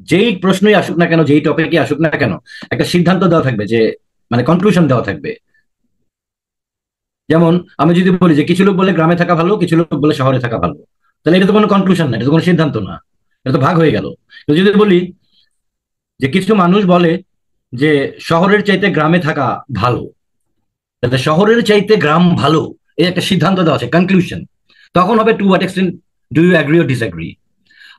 যেই প্রশ্নই আসুক না কেন, যেই টপিকই আসুক না কেন, একটা সিদ্ধান্ত দেওয়া থাকবে, যে মানে কনক্লুশন দেওয়া থাকবে। যেমন আমি যদি বলি যে কিছু লোক বলে গ্রামে থাকা ভালো, কিছু লোক বলে শহরে থাকা ভালো, তাহলে এটা তো কোনো কনক্লুশন না, এটা তো কোনো সিদ্ধান্ত না, এটা তো ভাগ হয়ে গেল। তো যদি বলি যে কিছু মানুষ বলে যে শহরের চাইতে গ্রামে থাকা ভালো, তাহলে শহরের চাইতে গ্রাম ভালো, এই একটা সিদ্ধান্ত দেওয়া আছে, কনক্লুশন। তখন হবে to what extent do you agree or disagree.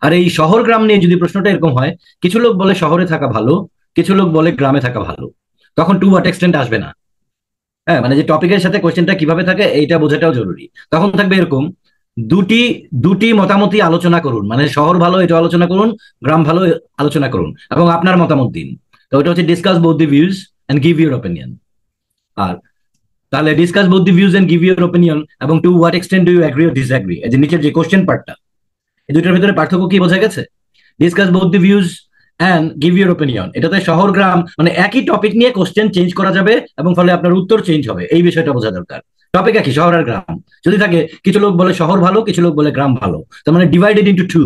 আর এই শহর গ্রাম নিয়ে যদি প্রশ্নটা এরকম হয়, কিছু লোক বলে শহরে থাকা ভালো, কিছু লোক বলে গ্রামে থাকা ভালো, তখন টু হোয়াট এক্সটেন্ট আসবে না। হ্যাঁ, মানে যে টপিকের সাথে কোয়েশ্চেনটা কিভাবে থাকে এইটা বোঝাটাও জরুরি। তখন থাকবে এরকম, দুটি দুটি মতামতই আলোচনা করুন, মানে শহর ভালো এটা আলোচনা করুন, গ্রাম ভালো আলোচনা করুন, এবং আপনার মতামত দিন। তো ওটা হচ্ছে discuss both the views and give your opinion. আর তাহলে discuss both the views and give your opinion এবং to what extent do you agree or disagree, এই যে নিচের যে কোশ্চেন পার্টটা, এই দুটোর ভিতরে পার্থক্য কি বোঝা গেছে? Discuss both the views and give your opinion, এটাতে শহর গ্রাম মানে একই টপিক নিয়ে কোশ্চেন চেঞ্জ করা যাবে, এবং ফলে আপনার উত্তর চেঞ্জ হবে, এই বিষয়টা বোঝা দরকার। টপিক একই, শহর আর গ্রাম। যদি থাকে কিছু লোক বলে শহর ভালো, কিছু লোক বলে গ্রাম ভালো, তার মানে ডিভাইডেড ইন্টু টু,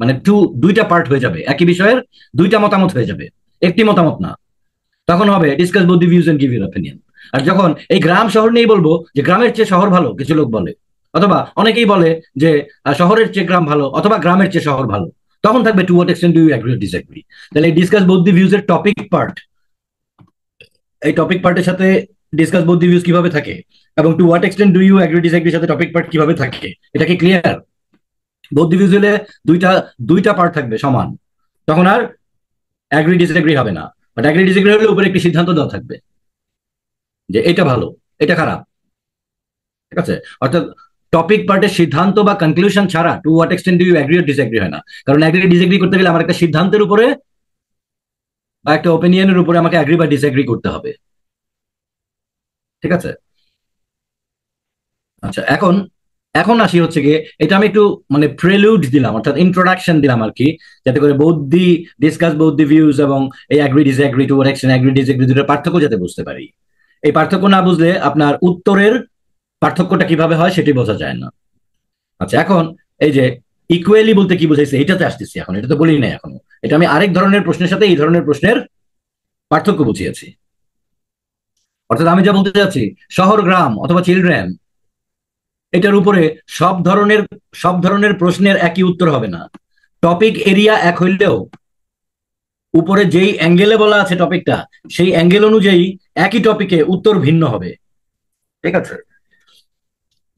মানে দুইটা পার্ট হয়ে যাবে, একই বিষয়ের দুইটা মতামত হয়ে যাবে, একটি মতামত না। তখন হবে discuss both the views and give your opinion. আর যখন এই গ্রাম শহর নিয়েই বলবো যে গ্রামের চেয়ে শহর ভালো, কিছু লোক বলে, অথবা অনেকেই বলে যে শহরের চেয়ে গ্রাম ভালো, অথবা গ্রামের চেয়ে শহর ভালো, তখন থাকবে to what extent do you agree or disagree. তাহলে এই ডিসকাস বোথ দি ভিউজ এর টপিক পার্ট, এই টপিক পার্টের সাথে ডিসকাস বোথ দি ভিউজ কিভাবে থাকে, এবং to what extent do you agree ডিসএগ্রির সাথে টপিক পার্ট কিভাবে থাকে, এটা কি ক্লিয়ার? বোথ দি ভিউজ হলে দুইটা দুইটা পার্ট থাকবে সমান, তখন আর এগ্রি ডিসএগ্রি হবে না। বাট এগ্রি ডিসএগ্রি হলে উপরে একটি সিদ্ধান্ত দেওয়া থাকবে যে এটা ভালো, এটা খারাপ। ঠিক আছে? অর্থাৎ টপিক পার্টের সিদ্ধান্ত বা কনক্লুশন ছাড়া to what extent do you agree or disagree হয় না। কারণ এগ্রি ডিসএগ্রি করতে গেলে আমার একটা সিদ্ধান্তের উপরে বা একটা ওপিনিয়নের উপরে আমাকে এগ্রি বা ডিসএগ্রি করতে হবে। ঠিক আছে? আচ্ছা, এখন এখন আসি হচ্ছে গিয়ে, এটা আমি একটু মানে প্রেলুড দিলাম, অর্থাৎ ইন্ট্রোডাকশন দিলাম আর কি, যাতে করে both the discuss both the views এবং এই agree disagree, to what extent agree disagree, দুটোর পার্থক্য যাতে বুঝতে পারি। এই পার্থক্য না বুঝলে আপনার উত্তরের পার্থক্যটা কিভাবে হয় সেটি বোঝা যায় না। আচ্ছা, এখন এই যে ইকুয়ালি বলতে কি বুঝাইছে এটাতে আসতেছি, এখন এটা তো বলি নাই এখনো। এটা আমি আরেক ধরনের প্রশ্নের সাথে এই ধরনের প্রশ্নের পার্থক্য বুঝিয়েছি। অর্থাৎ আমি যা বলতে চাচ্ছি, শহর গ্রাম অথবা চিলড্রেন, এটার উপরে সব ধরনের সব ধরনের প্রশ্নের একই উত্তর হবে না। টপিক এরিয়া এক হইলেও উপরে যেই অ্যাঙ্গেলে বলা আছে টপিকটা, সেই অ্যাঙ্গেল অনুযায়ী একই টপিকে উত্তর ভিন্ন হবে। ঠিক আছে?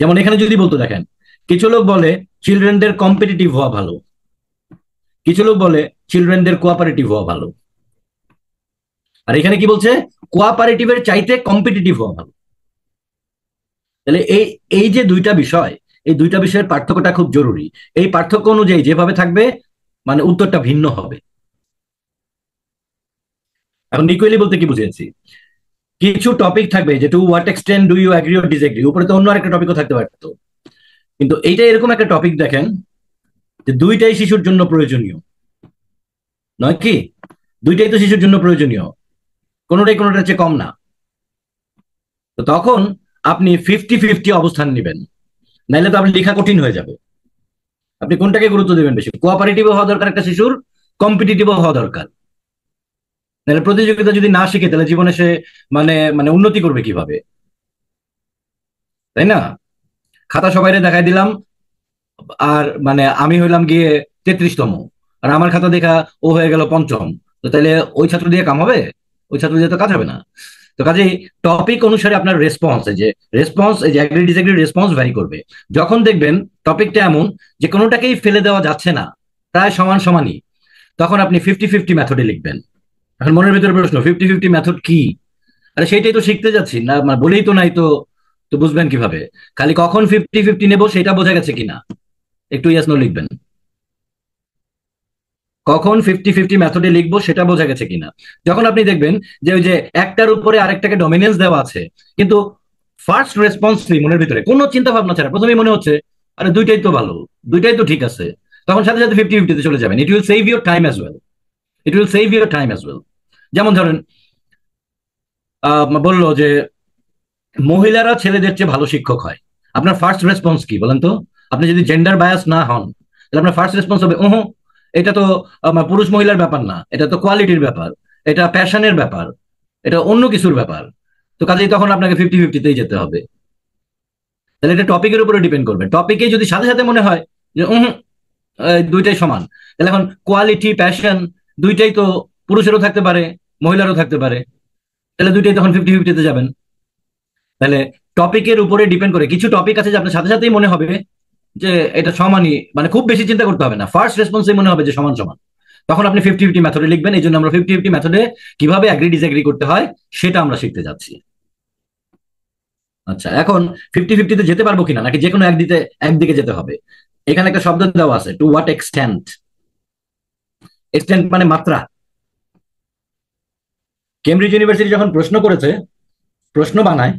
যেমন এখানে যদি বলতো, দেখেন, কিছু লোক বলে চিলড্রেনদের কম্পিটিটিভ হওয়া ভালো, কিছু লোক বলে চিলড্রেনদের কোঅপারেটিভ হওয়া ভালো। আর এখানে কি বলছে? কোঅপারেটিভের চাইতে কম্পিটিটিভ হওয়া ভালো। তাহলে এই এই যে দুইটা বিষয়, এই দুইটা বিষয়ের পার্থক্যটা খুব জরুরি। এই পার্থক্য অনুযায়ী যেভাবে থাকবে মানে উত্তরটা ভিন্ন হবে। এখন ইকুয়ালি বলতে কি বুঝিয়েছি? কিছু টপিক থাকবে যে to what extent do you agree or disagree, উপরে তো অন্য আরেকটা টপিকও থাকতে পারতো, কিন্তু এইটা এরকম একটা টপিক দেখেন যে দুইটাই শিশুর জন্য প্রয়োজনীয়, নয় কি? দুইটাই তো শিশুর জন্য প্রয়োজনীয়, কোনোটাই কোনোটার চেয়ে কম না। তো তখন আপনি ফিফটি ফিফটি অবস্থান নেবেন, নাইলে তো আপনার লেখা কঠিন হয়ে যাবে। আপনি কোনটাকে গুরুত্ব দেবেন বেশি? কোঅপারেটিভ হওয়া দরকার একটা শিশুর, কম্পিটিটিভ হওয়া দরকার। নাহলে প্রতিযোগিতা যদি না শিখে তাহলে জীবনে সে মানে মানে উন্নতি করবে কিভাবে? তাই না? খাতা সবাইরে দেখাই দিলাম, আর মানে আমি হইলাম গিয়ে 33তম, আর আমার খাতা দেখা ও হয়ে গেল পঞ্চম। তো তাহলে ওই ছাত্র দিয়ে কাম হবে? ওই ছাত্র দিয়ে তো কাজ হবে না। তো কাজেই টপিক অনুসারে আপনার রেসপন্স, এই যে রেসপন্স, এই যে অ্যাগ্রি ডিসএগ্রি রেসপন্স ভ্যারি করবে। যখন দেখবেন টপিকটা এমন যে কোনোটাকেই ফেলে দেওয়া যাচ্ছে না, প্রায় সমান সমানই, তখন আপনি ফিফটি ফিফটি মেথডে লিখবেন। এখন মনের ভিতরে প্রশ্ন, ফিফটি ফিফটি মেথড কি? আরে সেইটাই তো শিখতে যাচ্ছি না, মানে বলেই তো নাই তো। তো বুঝবেন কিভাবে? খালি কখন ফিফটি ফিফটি নেবো সেটা বোঝা গেছে কিনা একটু ইয়াস নো লিখবেন। কখন ফিফটি ফিফটি মেথডে লিখবো সেটা বোঝা গেছে কিনা। যখন আপনি দেখবেন যে ওই যে একটার উপরে আরেকটাকে ডমিনেন্স দেওয়া আছে, কিন্তু ফার্স্ট রেসপন্স মনের ভিতরে কোনো চিন্তা ভাবনা ছাড়া প্রথমেই মনে হচ্ছে আরে দুইটাই তো ভালো, দুইটাই তো ঠিক আছে, তখন সাথে সাথে ফিফটি ফিফটিতে চলে যাবেন। It will save your time as well, it will save your time as well. যেমন ধরেন বললো যে মহিলারা ছেলেদের চেয়ে ভালো শিক্ষক হয়, আপনার ফার্স্ট রেসপন্স কি বলেন তো? আপনি যদি জেন্ডার বায়াস না হন, তাহলে আপনার ফার্স্ট রেসপন্স হবে ওহ, এটা তো পুরুষ মহিলার ব্যাপার না, এটা তো কোয়ালিটির ব্যাপার, এটা প্যাশনের ব্যাপার, এটা অন্য কিছুর ব্যাপার। তো কাজেই তখন আপনাকে 50-50তেই যেতে হবে। তাহলে এটা টপিকের উপরে ডিপেন্ড করবে। টপিকে যদি সাথে সাথে মনে হয় যে দুইটাই সমান, তাহলে এখন কোয়ালিটি প্যাশন দুইটাই তো পুরুষেরও থাকতে পারে, মহিলারও থাকতে পারে, তাহলে দুইটাই তখন 50-50তে যাবেন। তাহলে টপিকের উপরে ডিপেন্ড করে, কিছু টপিক আছে যে আপনার সাথে সাথেই মনে হবে যে এটা সমানই, মানে খুব বেশি চিন্তা করতে হবে না, ফার্স্ট রেসপন্সেই মনে হবে যে সমান সমান, তখন আপনি 50-50 মেথডে লিখবেন। এই জন্য আমরা 50-50 মেথডে কিভাবে অ্যাগ্রি ডিসএগ্রি করতে হয় সেটা আমরা শিখতে যাচ্ছি। আচ্ছা, এখন 50-50তে যেতে পারবো কিনা, নাকি যে কোনো একদিকে যেতে হবে? এখানে একটা শব্দ দেওয়া আছে, টু হোয়াট এক্সটেন্ট। এক্সটেন্ট মানে মাত্রা। কেমব্রিজ ইউনিভার্সিটি যখন প্রশ্ন করেছে, প্রশ্ন বানায়,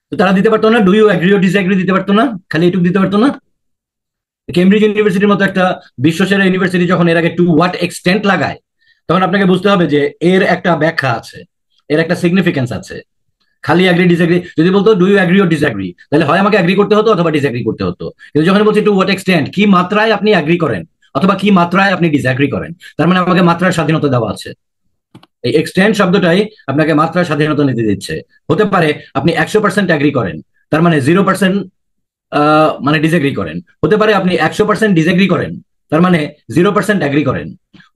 তো তারা দিতে পারতো না ডু ইউ অ্যাগ্রি ও ডিসএগ্রি, দিতে পারতো না, খালি এটুকু দিতে পারতো না? কেমব্রিজ ইউনিভার্সিটির মতো একটা বিশ্বসেরা ইউনিভার্সিটি যখন এর আগে টু হোয়াট এক্সটেন্ট লাগায়, তখন আপনাকে বুঝতে হবে যে এর একটা ব্যাখ্যা আছে, এর একটা সিগনিফিকেন্স আছে। খালি অ্যাগ্রি ডিসএগ্রি যদি বলতো ডু ইউ অ্যাগ্রি ও ডিসএগ্রি, তাহলে হয় আমাকে অ্যাগ্রি করতে হতো অথবা ডিসএগ্রি করতে হতো। কিন্তু যখন বলছি টু হোয়াট এক্সটেন্ট, কি মাত্রায় আপনি অ্যাগ্রি করেন অথবা কি মাত্রায় আপনি ডিসএগ্রি করেন, তার মানে আমাকে মাত্রার স্বাধীনতা দেওয়া আছে। এই এক্সটেন্ড শব্দটাই আপনাকে মাত্রার স্বাধীনতা নিতে দিচ্ছে। হতে পারে আপনি 100% অ্যাগ্রি করেন, তার মানে 0% মানে ডিসএগ্রি করেন। হতে পারে আপনি 100% ডিসএগ্রি করেন, তার মানে 0% অ্যাগ্রি করেন।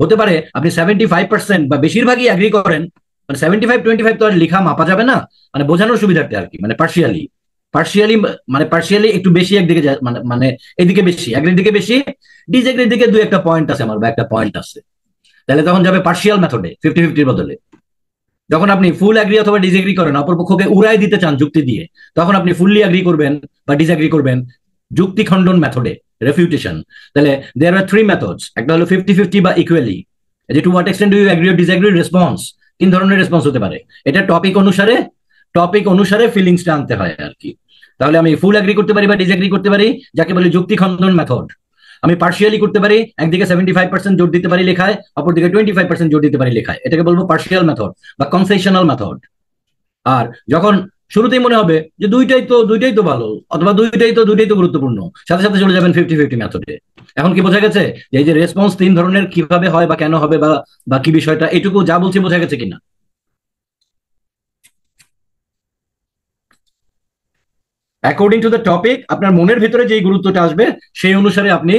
হতে পারে আপনি 75% বা বেশিরভাগই অ্যাগ্রি করেন, মানে 75-25 তো আর লেখা মাপা যাবে না, মানে বোঝানোর সুবিধার্থে আর কি, মানে পার্শিয়ালি পার্শিয়ালি মানে পার্শিয়ালি একটু বেশি একদিকে মানে মানে এদিকে বেশি, অ্যাগ্রির দিকে বেশি, ডিসএগ্রির দিকে দুই একটা পয়েন্ট আছে আমার, বা একটা পয়েন্ট আছে। তাহলে তখন যাবে পার্শিয়াল মেথডে 50-50-র বদলে। যখন আপনি ফুল অ্যাগ্রি অথবা ডিসএগ্রি করেন, অপরপক্ষকে উড়াই দিতে চান যুক্তি দিয়ে, তখন আপনি ফুললি অ্যাগ্রি করবেন বা ডিসএগ্রি করবেন যুক্তি খণ্ডন মেথডে, রেফিউটেশন। তাহলে দেয়ার আর 3 মেথডস, একটা হলো 50-50 বা ইকুয়ালি। যে to what extent do you agree or disagree response, 3 ধরনের রেসপন্স হতে পারে। এটা টপিক অনুসারে ফিলিংসটা আনতে হয় আর কি। তাহলে আমি ফুল অ্যাগ্রি করতে পারি বা ডিসএগ্রি করতে পারি, যাকে বলি যুক্তি খণ্ডন মেথড। আমি পার্শিয়ালি করতে পারি, একদিকে 75% জোর দিতে পারি লেখায়, অপরদিকে 25% জোর দিতে পারি লেখায়, এটাকে বলবো পার্শিয়াল মেথড বা কনসেশনাল মেথড। আর যখন শুরুতেই মনে হবে যে দুইটাই তো ভালো, অথবা দুইটাই তো গুরুত্বপূর্ণ, সাথে সাথে চলে যাবেন 50-50 মেথডে। এখন কি বোঝা গেছে যে এই যে রেসপন্স 3 ধরনের কিভাবে হয় বা কেন হবে বা কি বিষয়টা, এটুকু যা বলছি বোঝা গেছে কিনা? অ্যাকর্ডিং টু দ্য টপিক আপনার মনের ভিতরে যেই গুরুত্বটা আসবে, সেই অনুসারে আপনি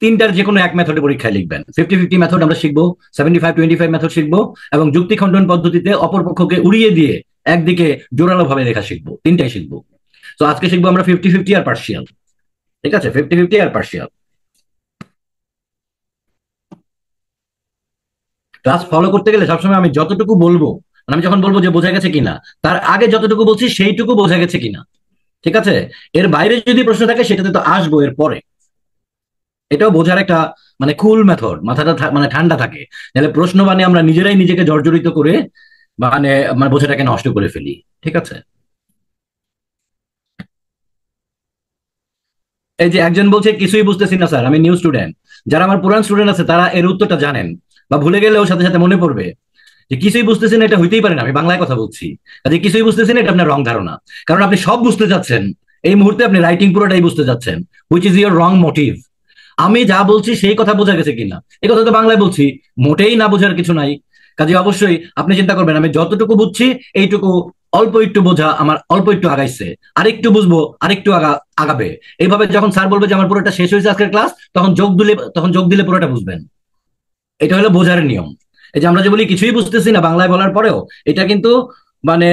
3টার যে কোনো এক মেথডে পরীক্ষায় লিখবেন। 50-50 মেথড আমরা শিখবো, 75-25 মেথড শিখবো, এবং যুক্তি খণ্ডন পদ্ধতিতে অপর পক্ষকে উড়িয়ে দিয়ে একদিকে জোরালো ভাবে লেখা শিখবো। 3টাই শিখবো। তো আজকে শিখবো আমরা 50-50 আর পার্শিয়াল। ঠিক আছে, 50-50 আর পার্শিয়াল। ক্লাস ফলো করতে গেলে সবসময় আমি যতটুকু বলবো, মানে আমি যখন বলবো যে বোঝা গেছে কিনা, তার আগে যতটুকু বলছি সেইটুকু বোঝা গেছে কিনা। ঠিক আছে, এর বাইরে যদি প্রশ্ন থাকে সেটাতে তো আসবো এর পরে। এটাও বোঝার একটা মানে কুল মেথড, মাথাটা মানে ঠান্ডা থাকে। তাহলে প্রশ্ন মানে আমরা নিজেরাই নিজেকে জর্জরিত করে মানে মানে বোঝাটাকে নষ্ট করে ফেলি। ঠিক আছে, এই যে একজন বলছে কিছুই বুঝতেছি না স্যার, আমি নিউ স্টুডেন্ট। যারা আমার পুরান স্টুডেন্ট আছে তারা এর উত্তরটা জানেন, বা ভুলে গেলেও সাথে সাথে মনে পড়বে যে কিছুই বুঝতেছি না, এটা হইতেই পারে না, আমি বাংলায় কথা বলছি। কাজে কিছুই বুঝতেছি না, এটা আপনার রং ধারণা। কারণ আপনি সব বুঝতে যাচ্ছেন, এই মুহূর্তে আপনি রাইটিং পুরোটাই বুঝতে যাচ্ছেন, which is your wrong motive. আমি যা বলছি সেই কথা বোঝা গেছে কিনা, এই কথা তো বাংলায় বলছি, মোটেই না বোঝার কিছু নাই। কাজে অবশ্যই আপনি চিন্তা করবেন আমি যতটুকু বুঝছি এইটুকু অল্প একটু বোঝা আমার অল্প একটু আগাইছে, আরেকটু বুঝবো আরেকটু আগাবে। এইভাবে যখন স্যার বলবে যে আমার পুরোটা শেষ হয়েছে আজকের ক্লাস, তখন যোগ দিলে পুরোটা বুঝবেন। এটা হলো বোঝার নিয়ম। এই যে আমরা যে বলি কিছুই বুঝতেছি না বাংলায় বলার পরেও, এটা কিন্তু মানে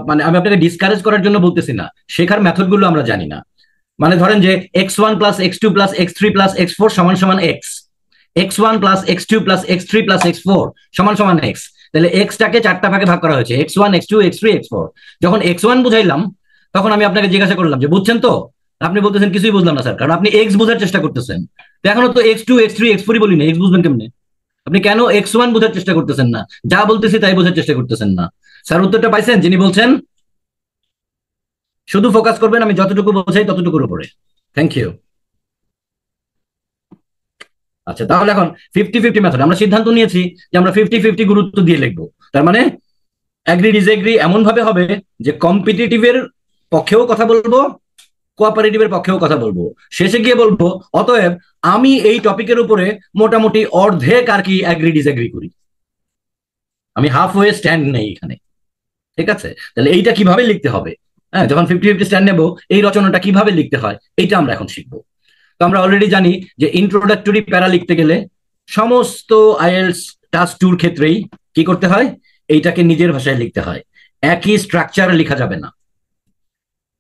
মানে আমি আপনাকে ডিসকারেজ করার জন্য বলতেছি না, শেখার মেথড গুলো আমরা জানি না। মানে ধরেন যে x1+x2+x3+x4 সমান সমান এক্স, x1+x2+x3+x4 সমান সমান এক্স। তাহলে এক্সটাকে 4টা ভাগে ভাগ করা হয়েছে, x1 x2 x3 x4। যখন x1 বুঝাইলাম, তখন আমি আপনাকে জিজ্ঞাসা করলাম যে বুঝছেন তো? আপনি বলতেছেন কিছুই বুঝলাম না স্যার, কারণ আপনি এক্স বোঝার চেষ্টা করতেছেন। তো এখনো তো x2 x3 x4 বলি না, এক্স বুঝবেন কেমনে? আপনি কেন x1 বোঝার চেষ্টা করতেছেন না? যা বলতেছি তাই বোঝার চেষ্টা করতেছেন না। স্যার উত্তরটা পাইছেন? যিনি বলছেন শুধু ফোকাস করবেন আমি যতটুকু বোঝাই ততটুকুর উপরে। Thank you. আচ্ছা, তাহলে এখন 50-50 মেথড আমরা সিদ্ধান্ত নিয়েছি যে আমরা 50-50 গুরুত্ব দিয়ে লিখবো। তার মানে অ্যাগ্রি ডিসএগ্রি এমন ভাবে হবে যে কম্পিটিটিভের পক্ষেও কথা বলবো, কোঅপারেটিভের পক্ষেও কথা বলবো, শেষে গিয়ে বলবো অতএব আমি এই টপিকের উপরে মোটামুটি অর্ধেক আর কি অ্যাগ্রি ডিসএগ্রি করি, আমি হাফ ওয়ে স্ট্যান্ড নেই এখানে। ঠিক আছে, তাহলে এইটা কিভাবে লিখতে হবে, হ্যাঁ, যখন 50-50 স্ট্যান্ড নেবো এই রচনাটা কিভাবে লিখতে হয় এইটা আমরা এখন শিখবো। তো আমরা অলরেডি জানি যে ইন্ট্রোডাক্টরি প্যারা লিখতে গেলে সমস্ত আইএলটিএস টাস্ক 2 ক্ষেত্রেই কি করতে হয়, এইটাকে নিজের ভাষায় লিখতে হয়, একই স্ট্রাকচার লেখা যাবে না,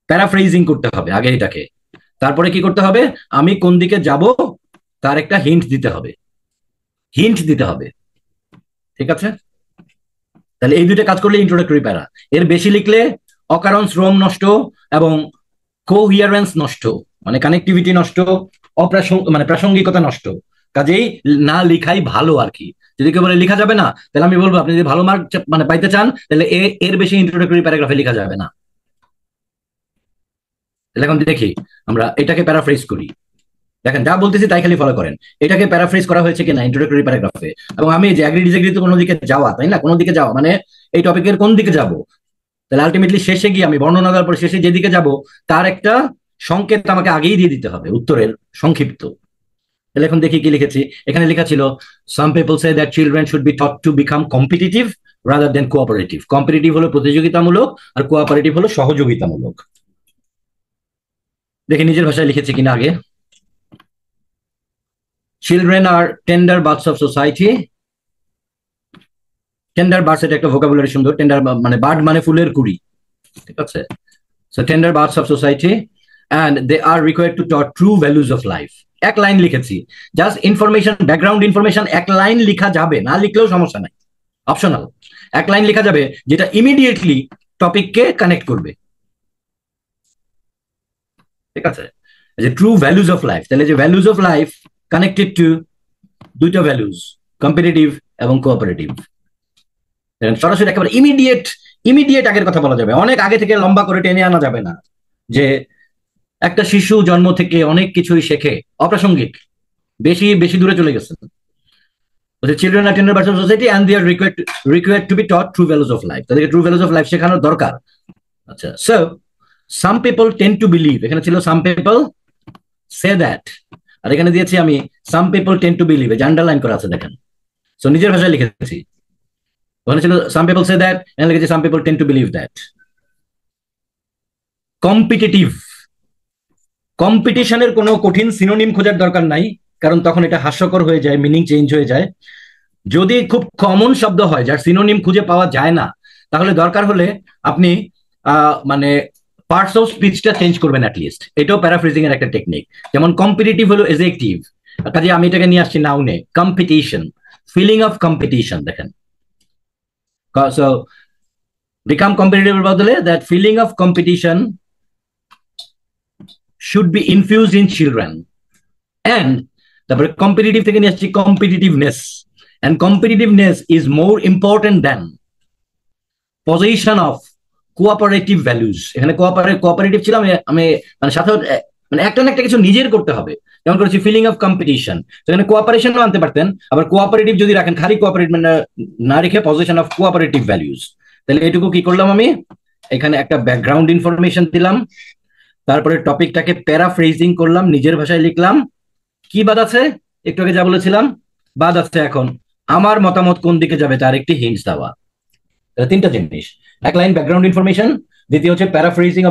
প্যারাফ্রেজিং করতে হবে আগে এটাকে। তারপরে কি করতে হবে, আমি কোন দিকে যাব তার একটা হিন্ট দিতে হবে, হিন্ট দিতে হবে। ঠিক আছে, তাহলে এই দুইটা কাজ করলে ইন্ট্রোডাক্টরি প্যারা। এর বেশি লিখলে অকারণ শ্রম নষ্ট এবং কোহিয়ারেন্স নষ্ট, মানে কানেক্টিভিটি নষ্ট, মানে প্রাসঙ্গিকতা নষ্ট। কাজেই না লিখাই ভালো আর কি। যদি কেউ বলে লিখা যাবে না, তাহলে আমি বলবো আপনি যদি ভালো মার্ক মানে পাইতে চান তাহলে এর বেশি ইন্ট্রোডাক্টরি প্যারাগ্রাফে লিখা যাবে না। তাহলে এখন দেখি আমরা এটাকে প্যারাফ্রেজ করি। দেখেন যা বলতেছি তাই খালি ফলো করেন, এটাকে প্যারাফ্রেজ করা হয়েছে কিনা ইন্ট্রোডাক্টরি প্যারাগ্রাফে। এবং আমি যে অ্যাগ্রি ডিসএগ্রি তো কোনো দিকে যাওয়া, তাই না, কোনো দিকে যাওয়া মানে এই টপিকের কোন দিকে যাব, তাহলে আলটিমেটলি শেষে গিয়ে আমি বর্ণনা দেওয়ার পর শেষে যেদিকে যাব তার একটা সংকেত আমাকে আগেই দিয়ে দিতে হবে, উত্তরের সংক্ষিপ্ত। তাহলে এখন দেখি কি লিখেছি। এখানে লেখা ছিল সাম people say that children should be taught to become competitive rather than cooperative. Competitive হলো প্রতিযোগিতামূলক আর কোঅপারেটিভ হলো সহযোগিতামূলক। দেখি নিজের ভাষায় লিখেছি কিনা আগে। Children are tender birds of society. Tender birds এটা একটা ভোকাবুলারি সুন্দর, টেন্ডার মানে বার্ড মানে ফুলের কুড়ি। ঠিক আছে, so tender birds of society and they are required to taught true values of life। এক লাইন লিখেছি, জাস্ট ইনফরমেশন, ব্যাকগ্রাউন্ড ইনফরমেশন এক লাইন লেখা যাবে, না লিখলেও সমস্যা নাই, অপশনাল। এক লাইন লেখা যাবে যেটা ইমিডিয়েটলি টপিককে কানেক্ট করবে। ঠিক আছে, যে ট্রু ভ্যালুজ অফ লাইফ, তাহলে যে values of life connected to দুইটা ভ্যালুজ, কম্পিটিটিভ এবং কোঅপারেটিভ। সরাসরি একেবারে ইমিডিয়েট ইমিডিয়েট আগের কথা বলা যাবে, অনেক আগে থেকে লম্বা করে টেনে আনা যাবে না। যে একটা শিশু জন্ম থেকে অনেক কিছুই শেখে, অপ্রাসঙ্গিক, বেশি বেশি দূরে চলে গেছে। Children are tender birds of society and they are required to be taught true values of life, তাদেরকে ট্রু ভ্যালুজ অফ লাইফ শেখানোর দরকার। আচ্ছা, so some people tend to believe, এখানে ছিল সাম পিপল সে দ্যাট, আর এখানে দিয়েছি আমি সাম পিপল টেন্ড টু বিলিভ, যে আন্ডারলাইন করা আছে দেখেন। সো নিজের ভাষায় লিখেছি, ওখানে ছিল সাম পিপল সে দ্যাট, এখানে লিখেছি সাম people tend to believe that. Competitive, কম্পিটিশনের কোনো কঠিন সিনোনিম খোঁজার দরকার নাই, কারণ তখন এটা হাস্যকর হয়ে যায়, মিনিং চেঞ্জ হয়ে যায়। যদি খুব কমন শব্দ হয় যার সিনোনিম খুঁজে পাওয়া যায় না, তাহলে দরকার হলে আপনি মানে পার্টস অফ স্পিচটা চেঞ্জ করবেন অ্যাটলিস্ট। এটাও প্যারাফ্রেজিং এর একটা টেকনিক। যেমন কম্পিটিটিভ হলো এডজেক্টিভ, কাজে আমি এটাকে নিয়ে আসছি নাউনে, কম্পিটিশন, ফিলিং অফ কম্পিটিশন। দেখেন, সো বিকাম কম্পিটিটিভ বদলে that feeling of competition should be infused in children। and তারপরে কম্পিটিটিভ থেকে নিয়ে আসছি competitiveness, and competitiveness is more important than possession of cooperative values। এখানে কোঅপারেটিভ ছিল, আমি মানে সাথে মানে একটা না একটা কিছু নিজের করতে হবে, যেমন করেছি ফিলিং অফ কম্পিটিশন, সেখানে কোঅপারেশনও আনতে পারতেন, আবার কোঅপারেটিভ যদি রাখেন খালি কোঅপারেটিভ না রেখে পজিশন অফ কোঅপারেটিভ ভ্যালুজ। তাহলে এটুকু কি করলাম, আমি এখানে একটা ব্যাকগ্রাউন্ড ইনফরমেশন দিলাম, তারপরে টপিকটাকে প্যারাফ্রেজিং করলাম, নিজের ভাষায় লিখলাম। কি বাদ আছে, একটু আগে যা বলেছিলাম, বাদ আছে এখন আমার মতামত কোন দিকে যাবে তার একটি হিন্টস দেওয়া। তিনটা জিনিস, এক লাইন ব্যাকগ্রাউন্ড ইনফরমেশন, দ্বিতীয় হচ্ছে প্যারাফ্রেজিং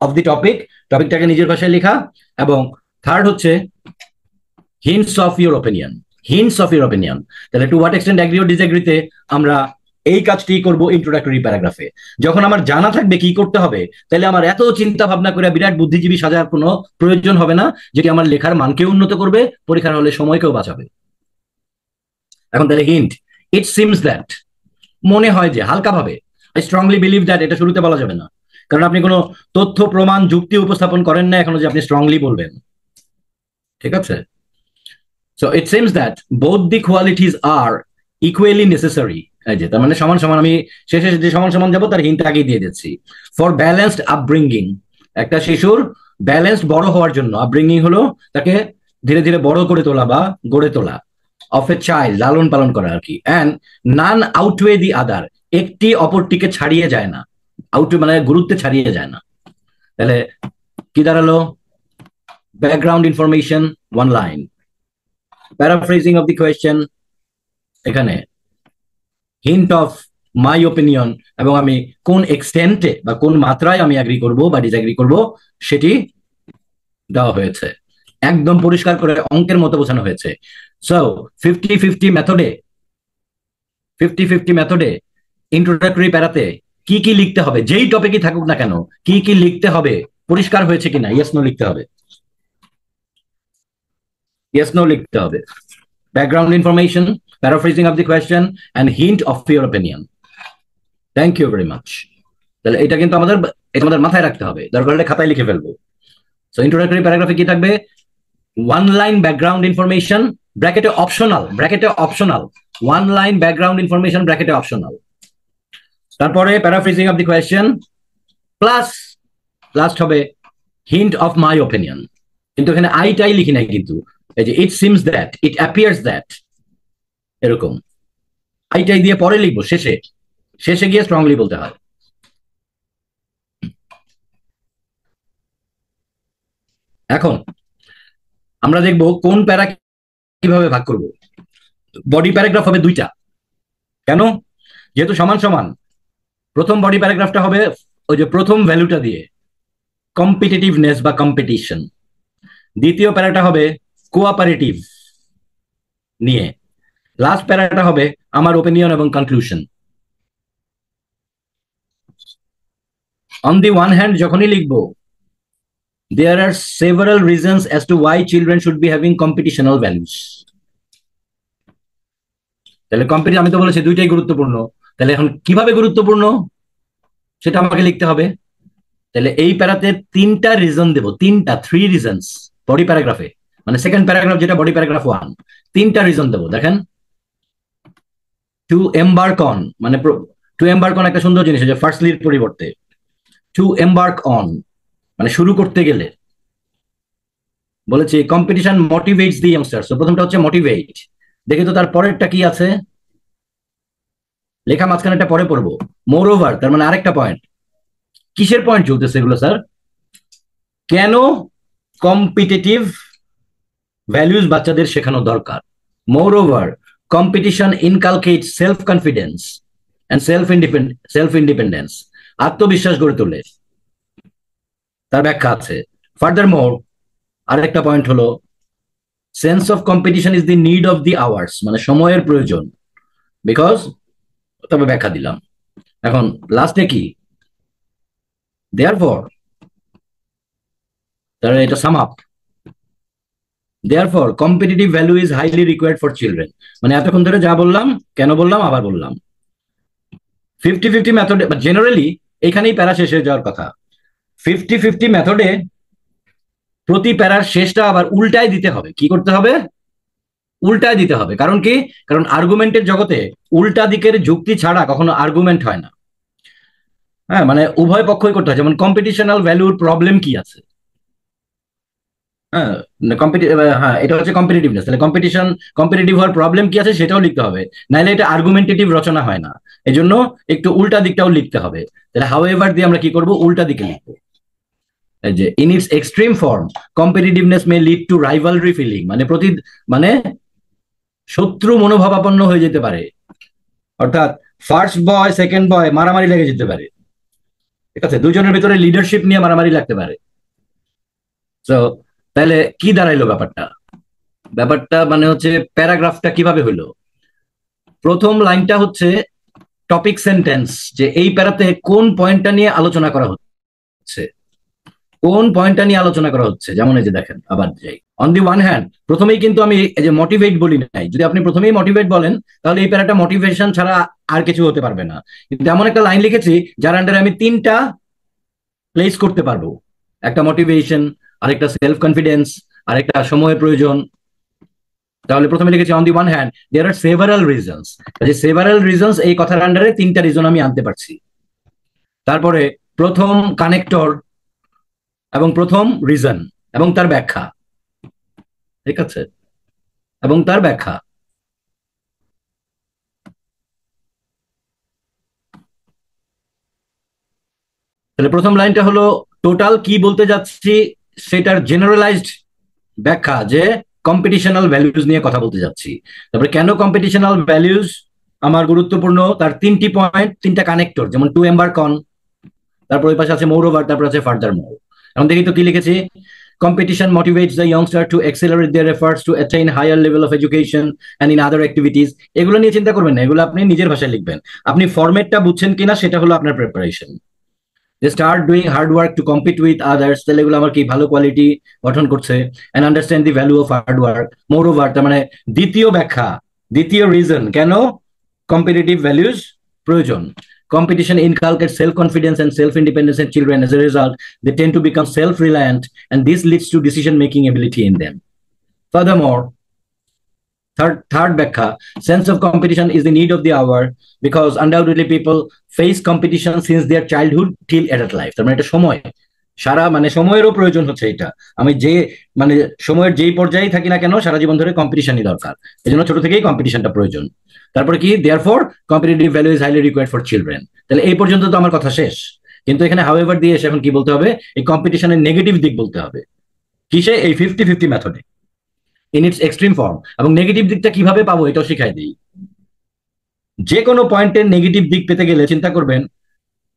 অফ দি টপিক, টপিকটাকে নিজের ভাষায় লেখা, এবং থার্ড হচ্ছে hints of your opinion, hints of your opinion. তাহলে to what extent agree or ডিসএগ্রিতে আমরা এই কাজটি করব ইন্ট্রোডাক্টরি প্যারাগ্রাফে। যখন আমার জানা থাকবে কি করতে হবে, তাহলে আমার এত চিন্তা ভাবনা করে বিরাট বুদ্ধিজীবী সাজার কোনো প্রয়োজন হবে না, যেটি আমার লেখার মানকে উন্নত করবে, পরীক্ষার হলে সময়কেও বাঁচাবে। এখন তাহলে হিন্ট, ইট সিমস দ্যাট, মনে হয় যে, হালকা ভাবে। আই স্ট্রংলি বিলিভ দ্যাট, এটা শুরুতে বলা যাবে না, কারণ আপনি কোনো তথ্য প্রমাণ যুক্তি উপস্থাপন করেন না এখনো যে আপনি স্ট্রংলি বলবেন। ঠিক আছে, so it seems that both the qualities are equally necessary. তার মানে সমান সমান, আমি শেষে যে সমান সমান যাবো তার হিন্ট আগেই দিয়ে দিচ্ছি। ফর ব্যালেন্সড আপব্রিঙ্গিং, একটা শিশুর ব্যালেন্সড বড় হওয়ার জন্য, আপব্রিঙ্গিং হলো তাকে ধীরে ধীরে বড় করে তোলা বা গড়ে তোলা, অফ এ চাইল্ড লালন পালন করা আর কি। অ্যান্ড নান আউটওয়ে দি আদার, একটি অপরটিকে ছাড়িয়ে যায় না, আউটওয়ে মানে গুরুত্বে ছাড়িয়ে যায় না। তাহলে কি দাঁড়ালো? Background information 1 line, paraphrasing of the question এখানে, হিন্ট অফ মাই ওপিনিয়ন, এবং আমি কোন এক্সটেন্টে বা কোন মাত্রায় আমি অ্যাগ্রি করব বা ডিসঅ্যাগ্রি করব সেটি দেওয়া হয়েছে, একদম পরিষ্কার করে অঙ্কের মতো বোঝানো হয়েছে। সো 50-50 মেথডে ইন্ট্রোডাক্টরি প্যারাতে কি কি লিখতে হবে, যেই টপিকই থাকুক না কেন, কি কি লিখতে হবে পরিষ্কার হয়েছে কিনা, ইয়েস নো লিখতে হবে, ইয়েস নো লিখতে হবে। Background information, paraphrasing of the question and hint of your opinion. Thank you very much. তাহলে এটা কিন্তু আমাদের মাথায় রাখতে হবে, দরকার হলে খাতায় লিখে ফেলবো। সো ইন্ট্রোডাক্টরি প্যারাগ্রাফে কি থাকবে? 1 লাইন ব্যাকগ্রাউন্ড ইনফরমেশন, ব্র্যাকেটে অপশনাল 1 লাইন ব্যাকগ্রাউন্ড ইনফরমেশন ব্র্যাকেটে অপশনাল। তারপরে paraphrasing of the question plus last হবে হিন্ট অফ মাই ওপিনিয়ন। কিন্তু এখানে আইটাই লিখি নাই, কিন্তু এই যে it seems that, it appears that, এরকম আইটাই দিয়ে পরে লিখবো, শেষে শেষে গিয়ে স্ট্রংলি বলতে হয়। এখন আমরা দেখব কোন প্যারা কিভাবে ভাগ করব। বডি প্যারাগ্রাফ হবে 2টা। কেন? যেহেতু সমান সমান, প্রথম বডি প্যারাগ্রাফটা হবে ওই যে প্রথম ভ্যালুটা দিয়ে, কম্পিটিটিভনেস বা কম্পিটিশন। দ্বিতীয় প্যারাটা হবে কোঅপারেটিভ নিয়ে। লাস্ট প্যারাটা হবে আমার ওপিনিয়ন এবং conclusion. On the one hand যখনই লিখবো, there are several reasons as to why children should be having competitional values. তাহলে আমি তো বলেছি 2টাই গুরুত্বপূর্ণ, তাহলে এখন কিভাবে গুরুত্বপূর্ণ সেটা আমাকে লিখতে হবে। তাহলে এই প্যারাতে 3টা রিজন দেবো, 3 রিজনস বডি প্যারাগ্রাফে, মানে সেকেন্ড প্যারাগ্রাফ যেটা বডি প্যারাগ্রাফ 1, 3টা রিজন দেবো। দেখেন, টু এম্বার্ক অন, মানে টু এম্বার্ক অন একটা সুন্দর জিনিস, যে ফার্স্টলির পরিবর্তে টু এম্বার্ক অন মানে শুরু করতে গেলে। বলেছি কম্পিটিশন মোটিভেটস দি ইয়াংস্টার, তো প্রথমটা হচ্ছে মোটিভেট। দেখি তো তার পরেরটা কি আছে, লেখা মাঝখানে একটা পরে পড়বো। মোর ওভার, তার মানে আরেকটা পয়েন্ট। কিসের পয়েন্ট চলতেছে এগুলো স্যার? কেন কম্পিটিটিভ ভ্যালুজ বাচ্চাদের শেখানো দরকার। মোর over competition inculcate self confidence and self independence, আত্মবিশ্বাস গড়ে তোলে, তার ব্যাখ্যা আছে। ফার্দার মোর আরেকটা পয়েন্ট হলো sense of competition is the need of the hours, মানে সময়ের প্রয়োজন, বিকজ, তবে ব্যাখ্যা দিলাম। এখন লাস্টে কি, দেয়ারফর, তাহলে এটা sum up, therefore competitive value is highly required for children. মানে এতক্ষণ ধরে যা বললাম, কেন বললাম আবার বললাম। 50-50 মেথডে, জেনারেলি এখানেই প্যারা শেষ হয়ে যাওয়ার কথা। 50-50 মেথডে প্রতি প্যারার শেষটা আবার উল্টায় দিতে হবে। কি করতে হবে? উল্টায় দিতে হবে। কারণ কি? কারণ আর্গুমেন্টের জগতে উল্টা দিকের যুক্তি ছাড়া কখনো আর্গুমেন্ট হয় না। হ্যাঁ, মানে উভয় পক্ষই করতে হয়। যেমন কম্পিটিশনাল ভ্যালুর প্রবলেম কি আছে, হ্যাঁ, হ্যাঁ, এটা হচ্ছে কম্পিটিটিভনেস। তাহলে কম্পিটিটিভ হওয়ার প্রবলেম কি আছে সেটাও লিখতে হবে, নাহলে এটা আর্গুমেন্টেটিভ রচনা হয় না। এই জন্য একটু উল্টা দিকটাও লিখতে হবে। তাহলে হাউ এভার দিয়ে আমরা কি করবো, উল্টা দিকে লিখবো। এই যে in its extreme form competitiveness may lead to rivalry feeling, মানে শত্রু মনোভাবাপন্ন হয়ে যেতে পারে, অর্থাৎ ফার্স্ট বয় সেকেন্ড বয় মারামারি লেগে যেতে পারে। ঠিক আছে, দুজনের ভিতরে লিডারশিপ নিয়ে মারামারি লাগতে পারে। তো তাহলে কি দাঁড়াইলো ব্যাপারটা? ব্যাপারটা মানে হচ্ছে প্যারাগ্রাফটা কিভাবে হইলো। প্রথম লাইনটা হচ্ছে টপিক সেন্টেন্স, যে এই প্যারাতে কোন পয়েন্টটা নিয়ে আলোচনা করা হচ্ছে, কোন পয়েন্টটা নিয়ে আলোচনা করা হচ্ছে। যেমন এই যে দেখেন, আবার যাই, অন দি ওয়ান হ্যান্ড প্রথমেই কিন্তু আমি এই যে মোটিভেট বলি নাই। যদি আপনি প্রথমেই মোটিভেট বলেন তাহলে এই প্যারাটা মোটিভেশন ছাড়া আর কিছু হতে পারবে না। কিন্তু এমন একটা লাইন লিখেছি যার আন্ডারে আমি 3টা প্লেস করতে পারবো, একটা মোটিভেশন, আরেকটা সেলফ কনফিডেন্স, আরেকটা সময়ের প্রয়োজন। তাহলে প্রথমে লিখেছি on the one hand there are several reasons, যে সেভারাল রিজনস এই কথার আন্ডারে 3টা রিজন আমি আনতে পারছি। তারপরে প্রথম কানেক্টর এবং প্রথম রিজন এবং তার ব্যাখ্যা, ঠিক আছে, এবং তার ব্যাখ্যা। তাহলে প্রথম লাইনটা হলো টোটাল কি বলতে যাচ্ছি সেটার জেনারেলাইজড ব্যাখ্যা, যে কম্পিটিশনাল ভ্যালুজ নিয়ে কথা বলতে যাচ্ছি। তারপরে কেন কম্পিটিশনাল ভ্যালুজ আমার গুরুত্বপূর্ণ, তার তিনটি পয়েন্ট, তিনটা কানেক্টর, যেমন টু এম্বার কন, তারপর ওই পাশে আছে মোর ওভার, তারপর আছে ফার্দার মোর। এখন দেখি তো কি লিখেছি। Competition motivates the youngster to accelerate their efforts to attain higher level of education and in other activities. এগুলো নিয়ে চিন্তা করবেন না, এগুলো আপনি নিজের ভাষায় লিখবেন। আপনি ফরম্যাটটা বুঝছেন কিনা সেটা হলো আপনার preparation. They start doing hard work to compete with others, তাহলে এগুলো আমার কি ভালো কোয়ালিটি গঠন করছে। and understand the value of hard work. Moreover, তার মানে দ্বিতীয় ব্যাখ্যা, দ্বিতীয় রিজন কেন কম্পিটিটিভ ভ্যালুজ প্রয়োজন। Competition inculcates self-confidence and self-independence in children. As a result, they tend to become self-reliant, and this leads to decision-making ability in them. Furthermore, third ব্যাখ্যা, sense of competition is the need of the hour because undoubtedly people face competition since their childhood till adult life. তার মানে এটা সময়, সারা মানে সময়েরও প্রয়োজন হচ্ছে। এটা আমি যে মানে সময়ের যেই পর্যায়ে থাকি না কেন, সারা জীবন ধরে কম্পিটিশনই দরকার, এই জন্য ছোট থেকেই কম্পিটিশনটা প্রয়োজন। তারপরে কি, therefore competitive value is highly required for children. তাহলে এই পর্যন্ত তো আমার কথা শেষ, কিন্তু এখানে হাউএভার দিয়ে এসে এখন কি বলতে হবে, এই কম্পিটিশনের নেগেটিভ দিক বলতে হবে। কিসে, এই 50-50 মেথডে ইন ইটস এক্সট্রিম ফর্ম। এবং নেগেটিভ দিকটা কিভাবে পাবো এটাও শিখাই দিই। যে কোনো পয়েন্টের নেগেটিভ দিক পেতে গেলে চিন্তা করবেন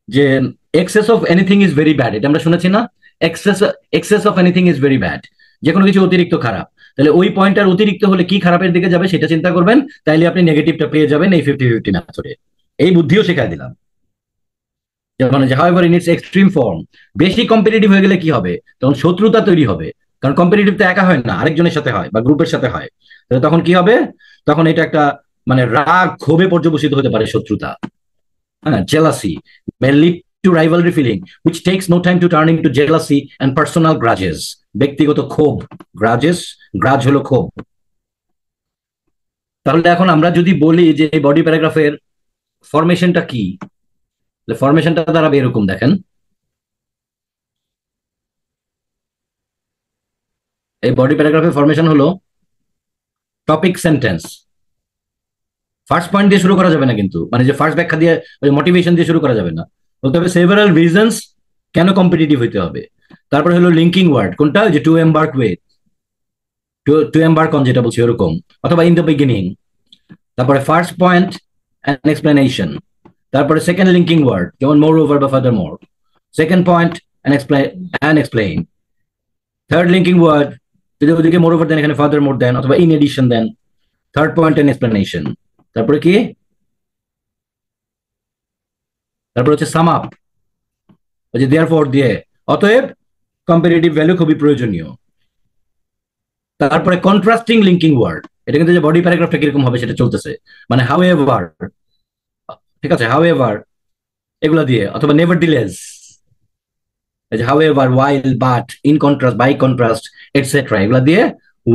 যে access of anything is very bad, এটা আমরা শুনেছি না, access of anything is very bad, যে কোনো কিছু অতিরিক্ত খারাপ। তাহলে ওই পয়েন্টটার অতিরিক্ত হলে কি খারাপের দিকে যাবে সেটা চিন্তা করবেন, তাইলে আপনি নেগেটিভটা পেয়ে যাবেন এই 50-50 মেথডে। এই বুদ্ধিও শেখাই দিলাম। যেমন however in its extreme form, বেশি কম্পিটিটিভ হয়ে গেলে কি হবে, তখন শত্রুতা তৈরি হবে, কারণ কম্পিটিটিভ তো একা হয় না, আরেকজনের সাথে হয় বা গ্রুপের সাথে হয়। তাহলে তখন কি হবে, তখন এটা একটা মানে রাগ ক্ষোভে পর্যবসিত হতে পারে শত্রুতা। হ্যাঁ, jealousy may lead to rivalry feeling which takes no time to turn into jealousy and personal grudges. ব্যক্তিগত ক্ষোভ, গ্রাজেস, গ্রাজ হলো ক্ষোভ। তাহলে এখন আমরা যদি বলি যে এই বডি প্যারাগ্রাফের ফরমেশনটা কি, ফরমেশনটা দাঁড়াবে এরকম, দেখেন এই বডি প্যারাগ্রাফের ফরমেশন হলো টপিক সেন্টেন্স। ফার্স্ট পয়েন্ট দিয়ে শুরু করা যাবে না, কিন্তু মানে যে ফার্স্ট ব্যাখ্যা দিয়ে মোটিভেশন দিয়ে শুরু করা যাবে না, বলতে হবে সেভারাল রিজনস কেন কম্পিটিটিভ হইতে হবে। তারপরে হলো লিঙ্কিং ওয়ার্ড, কোনটা, যে to embark with, to embark on যেটা বলছি ওরকম, অথবা ইন দ্য বিগিনিং। তারপরে ফার্স্ট পয়েন্ট অ্যান্ড এক্সপ্লেনেশন, তারপরে সেকেন্ড লিঙ্কিং ওয়ার্ড যেমন মোর ওভার বা furthermore, second point and explain, third linking word যদি ওদিকে মোর ওভার দেন এখানে ফার্দার মোর দেন, অথবা ইন এডিশন দেন, থার্ড পয়েন্ট অ্যান্ড এক্সপ্লেনেশন। তারপরে কি, তারপর হচ্ছে সাম আপ, ওই যে দেয়ারফর দিয়ে, অতএব কম্পারেটিভ ভ্যালু খুবই প্রয়োজনীয়। তারপরে কন্ট্রাস্টিং লিঙ্কিং ওয়ার্ড, এটা কিন্তু যে বডি প্যারাগ্রাফটা কিরকম হবে সেটা চলতেছে, মানে হাউএভার, ঠিক আছে, হাউএভার এগুলা দিয়ে, অথবা নেভারদিলেস, এই যে however, while, but, in contrast, by contrast, etcetera, এগুলা দিয়ে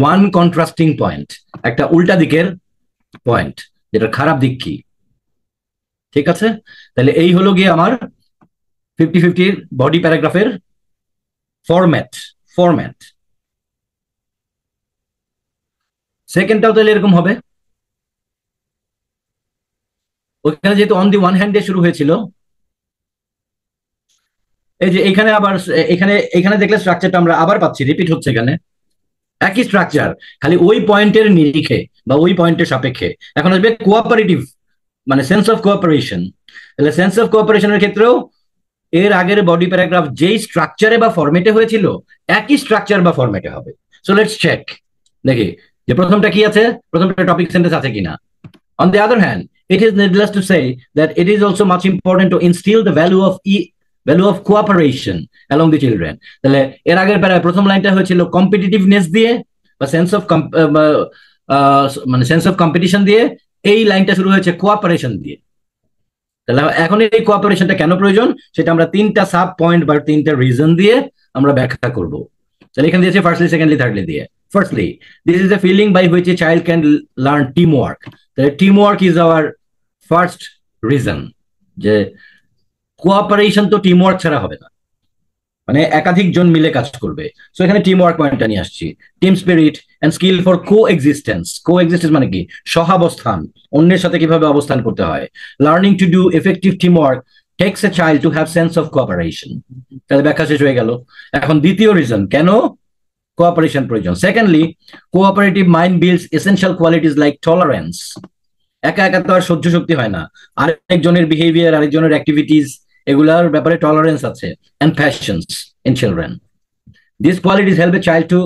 ওয়ান কন্ট্রাস্টিং পয়েন্ট, একটা উল্টা দিকের পয়েন্ট, যেটা খারাপ দিক কি, ঠিক আছে। তাহলে এই হলো গিয়ে আমার 50-50 বডি প্যারাগ্রাফের ফরম্যাট। সেকেন্ডটাও তাহলে এরকম হবে, ওখানে যেহেতু অন দি ওয়ান হ্যান্ড দিয়ে শুরু হয়েছিল, এই যে এখানে আবার এখানে দেখলে স্ট্রাকচারটা আমরা আবার পাচ্ছি, রিপিট হচ্ছে এখানে একই স্ট্রাকচার, খালি ওই পয়েন্টের নিরিখে বা ওই পয়েন্টের সাপেক্ষে। এখন আসবে কোঅপারেটিভ, মানে সেন্স অফ কোঅপারেশন। তাহলে সেন্স অফ কোঅপারেশনের ক্ষেত্রেও এর আগের বডি প্যারাগ্রাফ যেই স্ট্রাকচারে বা ফরম্যাটে হয়েছিল একই স্ট্রাকচার বা ফরম্যাটে হবে। সো লেটস চেক, দেখি যে প্রথমটা কি আছে, প্রথমটা টপিক সেন্টেন্স আছে কিনা। On the other hand, it is needless to say that it is also much important to instill the value of cooperation along the children. তাহলে এর আগের প্যারায় প্রথম লাইনটা হয়েছিল কম্পিটিটিভনেস দিয়ে বা মানে সেন্স অফ কম্পিটিশন দিয়ে, এই লাইনটা শুরু হয়েছে কোঅপারেশন দিয়ে। তাহলে এখন এই কোঅপারেশনটা কেন প্রয়োজন সেটা আমরা তিনটা সাব পয়েন্ট বা তিনটা রিজন দিয়ে আমরা ব্যাখ্যা করব। তাহলে এখানে দিয়েছে ফার্স্টলি, সেকেন্ডলি, থার্ডলি দিয়ে। Firstly, this is the feeling by which a child can learn team work. তাহলে team work is our first reason, যে কোঅপারেশন তো টিম ওয়ার্ক ছাড়া হবে না, মানে একাধিক জন মিলে কাজ করবে। সো এখানে টিম ওয়ার্ক পয়েন্টটা নিয়ে আসছি। Team spirit and skill for coexistence মানে কি, সহাবস্থান, অন্যের সাথে কিভাবে অবস্থান করতে হয়। Learning to do effective teamwork takes a child to have sense of cooperation. তাহলে ব্যাখ্যা শেষ হয়ে গেল। এখন দ্বিতীয় রিজন কেন কোঅপারেশন প্রয়োজন। Secondly, cooperative mind builds essential qualities like tolerance. একা একা তো আর সহ্য শক্তি হয় না, আরেকজনের বিহেভিয়ার, আরেকজনের অ্যাক্টিভিটিস, এগুলার ব্যাপারে টলারেন্স আছে, and passions in children. This qualities help a child to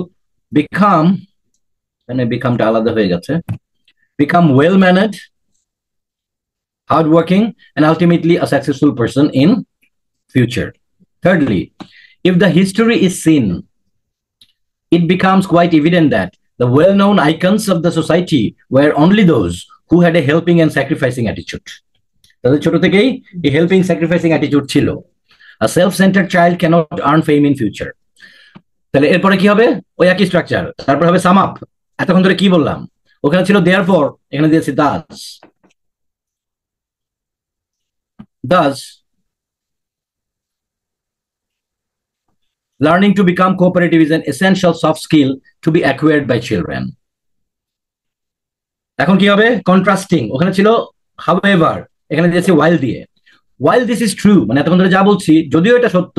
become, মানে বিকামটা আলাদা হয়ে গেছে, become well mannered, hardworking, and ultimately a successful person in future. Thirdly, if the history is seen, it becomes quite evident that the well-known icons of the society were only those who had a helping and sacrificing attitude. তাদের ছোট থেকেই এই helping sacrificing attitude ছিল। A self-centered child cannot earn fame in future. তাহলে এরপরে কি হবে? ওই একই স্ট্রাকচার। তারপর হবে সাম আপ। এতক্ষণ ধরে কি বললাম? ওখানে ছিল therefore, এখানে দিয়েছি thus. Thus, learning to become cooperative is an essential soft skill to be acquired by children. এখন কি হবে? কন্ট্রাস্টিং। ওখানে ছিল however, এখানে দিয়েছি while দিয়ে। while this is true, মানে এতক্ষণ ধরে যা বলছি যদিও এটা সত্য,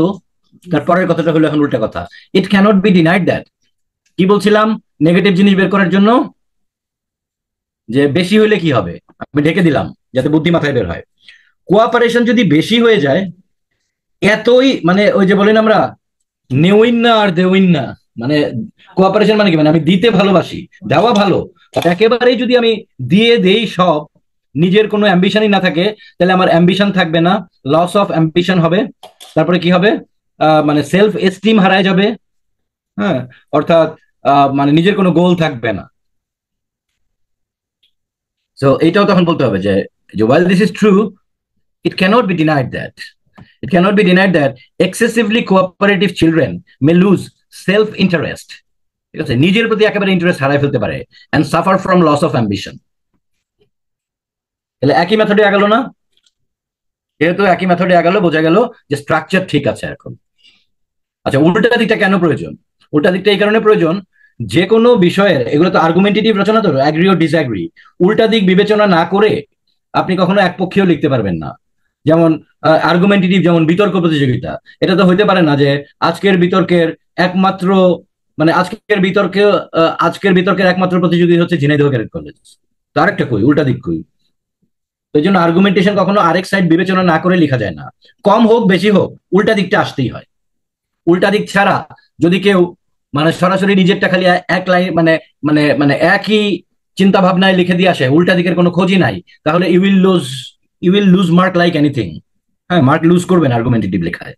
তারপরের কথাটা হলো এখন উল্টা কথা। it cannot be denied that, কি বলছিলাম নেগেটিভ জিনিস বের করার জন্য, যে বেশি হইলে কি হবে, আমি ঢেকে দিলাম যাতে বুদ্ধি মাথায় বের হয়। কোঅপারেশন যদি বেশি হয়ে যায়, এতই মানে ওই যে বলেন আমরা নেউইন না আর দেউইন না, মানে কোঅপারেশন মানে কি, মানে আমি দিতে ভালোবাসি, দেওয়া ভালো, একেবারেই যদি আমি দিয়ে দেই সব, নিজের কোনো অ্যাম্বিশনই না থাকে, তাহলে আমার অ্যাম্বিশন থাকবে না, লস অফ অ্যাম্বিশন হবে। তারপরে কি হবে? মানে সেলফ এস্টিম হারায় যাবে। হ্যাঁ, অর্থাৎ মানে নিজের কোনো গোল থাকবে না। সো এইটাও তখন বলতে হবে যে while this is true, it cannot be denied that excessively cooperative children may lose self interest, ঠিক আছে, নিজের প্রতি একেবারে ইন্টারেস্ট হারায় ফেলতে পারে, and suffer from loss of ambition. তাহলে একই মেথডে গেল না? যেহেতু একই মেথডে গেল, বোঝা গেল যে স্ট্রাকচার ঠিক আছে এখন। আচ্ছা, উল্টা দিকটা কেন প্রয়োজন? উল্টা দিকটা এই কারণে প্রয়োজন, যে কোনো বিষয়ের, এগুলো তো আর্গুমেন্টেটিভ রচনা, তো অ্যাগ্রি ও ডিসঅ্যাগ্রি, উল্টা দিক বিবেচনা না করে আপনি কখনো একপক্ষীয় লিখতে পারবেন না। যেমন আর্গুমেন্টেটিভ, যেমন বিতর্ক প্রতিযোগিতা, এটা তো হইতে পারে না যে আজকের বিতর্কের একমাত্র, মানে আজকের বিতর্কের একমাত্র প্রতিযোগী হচ্ছে ঝিনাইদহ ক্যাডেট কলেজ, তো আরেকটা কই, উল্টা দিক কই। তো এই জন্য আর্গুমেন্টেশন কখনো আরেক সাইড বিবেচনা না করে লেখা যায় না। কম হোক বেশি হোক, উল্টা দিকটা আসতেই হয়। উল্টা দিক ছাড়া যদি কেউ মানে সরাসরি নিজেরটা খালি এক লাইন মানে মানে মানে একই চিন্তা ভাবনায় লিখে দিয়ে আসে, উল্টা দিকের কোনো খোঁজই নাই, তাহলে you will lose mark like anything. হ্যাঁ, মার্ক লুজ করবেন আর্গুমেন্টেটিভ লেখায়।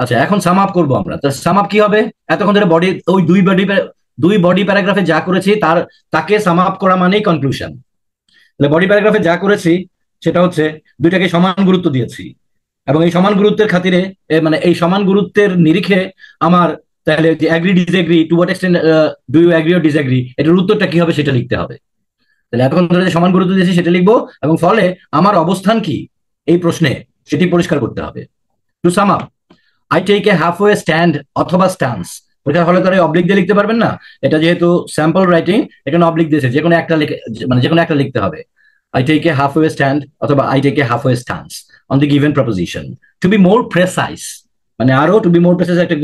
আচ্ছা, এখন সাম আপ করবো আমরা। তো সাম আপ কি হবে? এতক্ষণ ধরে ওই দুই বডি প্যারাগ্রাফে যা করেছি তাকে সাম আপ করা মানেই কনক্লুশন। তাহলে বডি প্যারাগ্রাফে যা করেছি সেটা হচ্ছে দুইটাকে সমান গুরুত্ব দিয়েছি, এবং এই সমান গুরুত্বের খাতিরে, মানে এই সমান গুরুত্বের নিরিখে আমার তাহলে যে agree disagree, to what extent do you agree or disagree, এটার উত্তরটা কি হবে সেটা লিখতে হবে। তাহলে এতক্ষণ ধরে যে সমান গুরুত্ব দিয়েছি সেটা লিখবো, এবং ফলে আমার অবস্থান কি এই প্রশ্নে সেটি পরিষ্কার করতে হবে। To sum up, I take a halfway stand অথবা স্ট্যান্স। পরীক্ষার হলে তারা অবলিক দিয়ে লিখতে পারবেন না, এটা যেহেতু স্যাম্পল রাইটিং, এখানে অবলিক দিয়েছে, যে কোনো একটা মানে যে কোনো একটা লিখতে হবে। I take a halfway stand অথবা I take a halfway stance on the given proposition. To be more precise, মানে আরো to be more precise একটা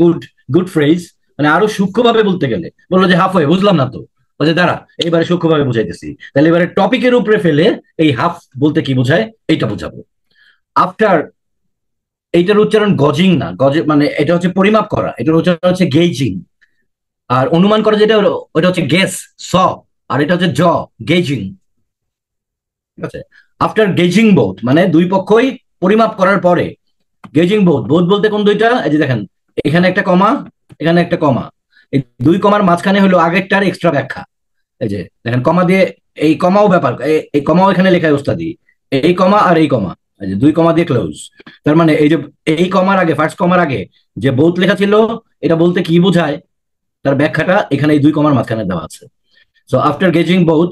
গুড ফ্রেজ, মানে আরো সূক্ষ্মভাবে বলতে গেলে বললো যে হাফওয়ে, বুঝলাম না তো, বলছে দাঁড়া এইবারে সূক্ষ্মভাবে বুঝাইতেছি। তাহলে এবারে টপিকের উপরে ফেলে এই হাফ বলতে কি বোঝায় এইটা বোঝাবো। আফটার, এইটার উচ্চারণ গজিং না, মানে এটা হচ্ছে পরিমাপ করা, এটার উচ্চারণ হচ্ছে গেজিং। আর অনুমান করা যেটা, ওটা হচ্ছে গেস, স, আর এটা হচ্ছে গেজিং। ঠিক আছে, আফটার গেজিং বোথ, মানে দুই পক্ষই পরিমাপ করার পরে। গেজিং বোথ বলতে কোন দুইটা? এই যে দেখেন, এখানে একটা কমা, এখানে একটা কমা, এই দুই কমার মাঝখানে হলো আগেরটার এক্সট্রা ব্যাখ্যা। এই যে দেখেন, কমা দিয়ে, এই কমাও ব্যাপার, এই কমাও এখানে লেখায় ওস্তাদি, এই কমা আর এই কমা, এই যে দুই কমা দিয়ে ক্লোজ। তার মানে এই যে এই কমার আগে, ফার্স্ট কমার আগে যে বোথ লেখা ছিল, এটা বলতে কি বোঝায় তার ব্যাখ্যাটা এখানে এই দুই কমার মাঝখানে দেওয়া আছে। সো আফটার গেজিং বোথ,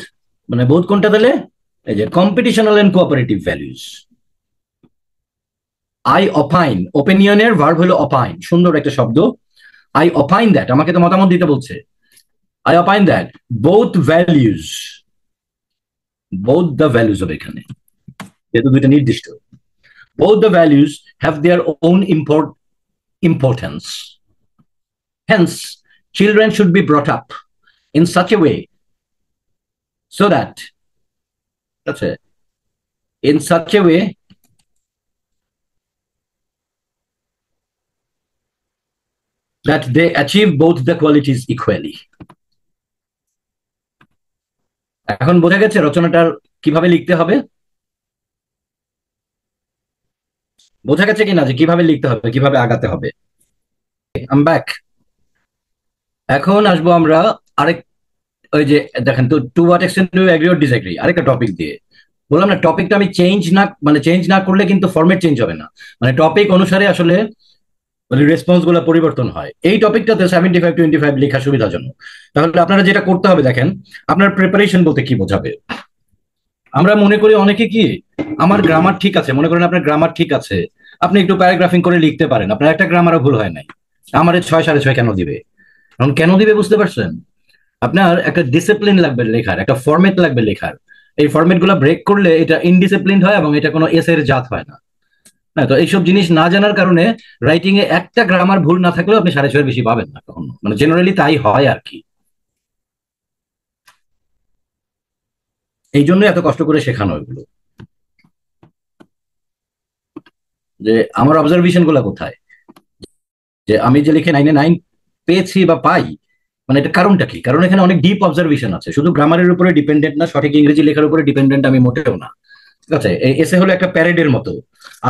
মানে বোথ কোনটা দিলে? এই যে competitional and cooperative values. I opine, ওপিনিয়নের ভার্ব হলো অপাইন, সুন্দর একটা শব্দ। আই অপাইন দ্যাট, আমাকে তো মতামত দিতে বলছে। I opine that both the values হবে এখানে, যেহেতু দুইটা নির্দিষ্ট। Both the values have their own importance. Hence, children should be brought up in such a way so that, that's it, in such a way that they achieve both the qualities equally. এখন বোঝা গেছে রচনাটার কিভাবে লিখতে হবে? বোঝা গেছে কিনা যে কিভাবে লিখতে হবে, কিভাবে আগাতে হবে? I am back. এখন আসবো আমরা আরেক, ওই যে দেখেন তো, to what extent do you agree or disagree, আরেকটা টপিক দিয়ে বললাম না, টপিকটা আমি চেঞ্জ না করলে কিন্তু ফরম্যাট চেঞ্জ হবে না, মানে টপিক অনুসারে আসলে রেসপন্স গুলো পরিবর্তন হয়। এই টপিকটাতে 75-25 লেখা সুবিধাজনক। তাহলে আপনারা যেটা করতে হবে, দেখেন আপনার প্রিপারেশন বলতে কি বোঝাবে। আমরা মনে করি অনেকে কি, আমার গ্রামার ঠিক আছে, মনে করেন আপনার গ্রামার ঠিক আছে, আপনি একটু প্যারাগ্রাফিং করে লিখতে পারেন, আপনার একটা গ্রামারও ভুল হয় নাই, আমার 6 6.5 কেন দিবে? এখন কেন দিবে বুঝতে পারছেন? আপনার একটা ডিসিপ্লিন লাগবে লেখার, একটা ফরম্যাট লাগবে লেখার। এই ফরম্যাট গুলো ব্রেক করলে এটা ইনডিসিপ্লিন হয় এবং এটা কোনো এস এর জাত হয় না। হ্যাঁ, তো এইসব জিনিস না জানার কারণে রাইটিং এ একটা গ্রামার ভুল না থাকলেও আপনি 6.5 বেশি পাবেন না কখনো, মানে জেনারেলি তাই হয় আর কি। এই জন্য এত কষ্ট করে শেখানো এগুলো। যে আমার অবজারভেশন গুলা কোথায়, যে আমি যে লিখে 9-9 পেয়েছি বা পাই, মানে এটা কারণটা কি? কারণ এখানে অনেক ডিপ অবজারভেশন আছে, শুধু গ্রামারের উপরে ডিপেন্ডেন্ট না, সঠিক ইংরেজি লেখার উপরে ডিপেন্ডেন্ট আমি মোটেও না। ঠিক আছে, এসে হলো একটা প্যারেডের মতো,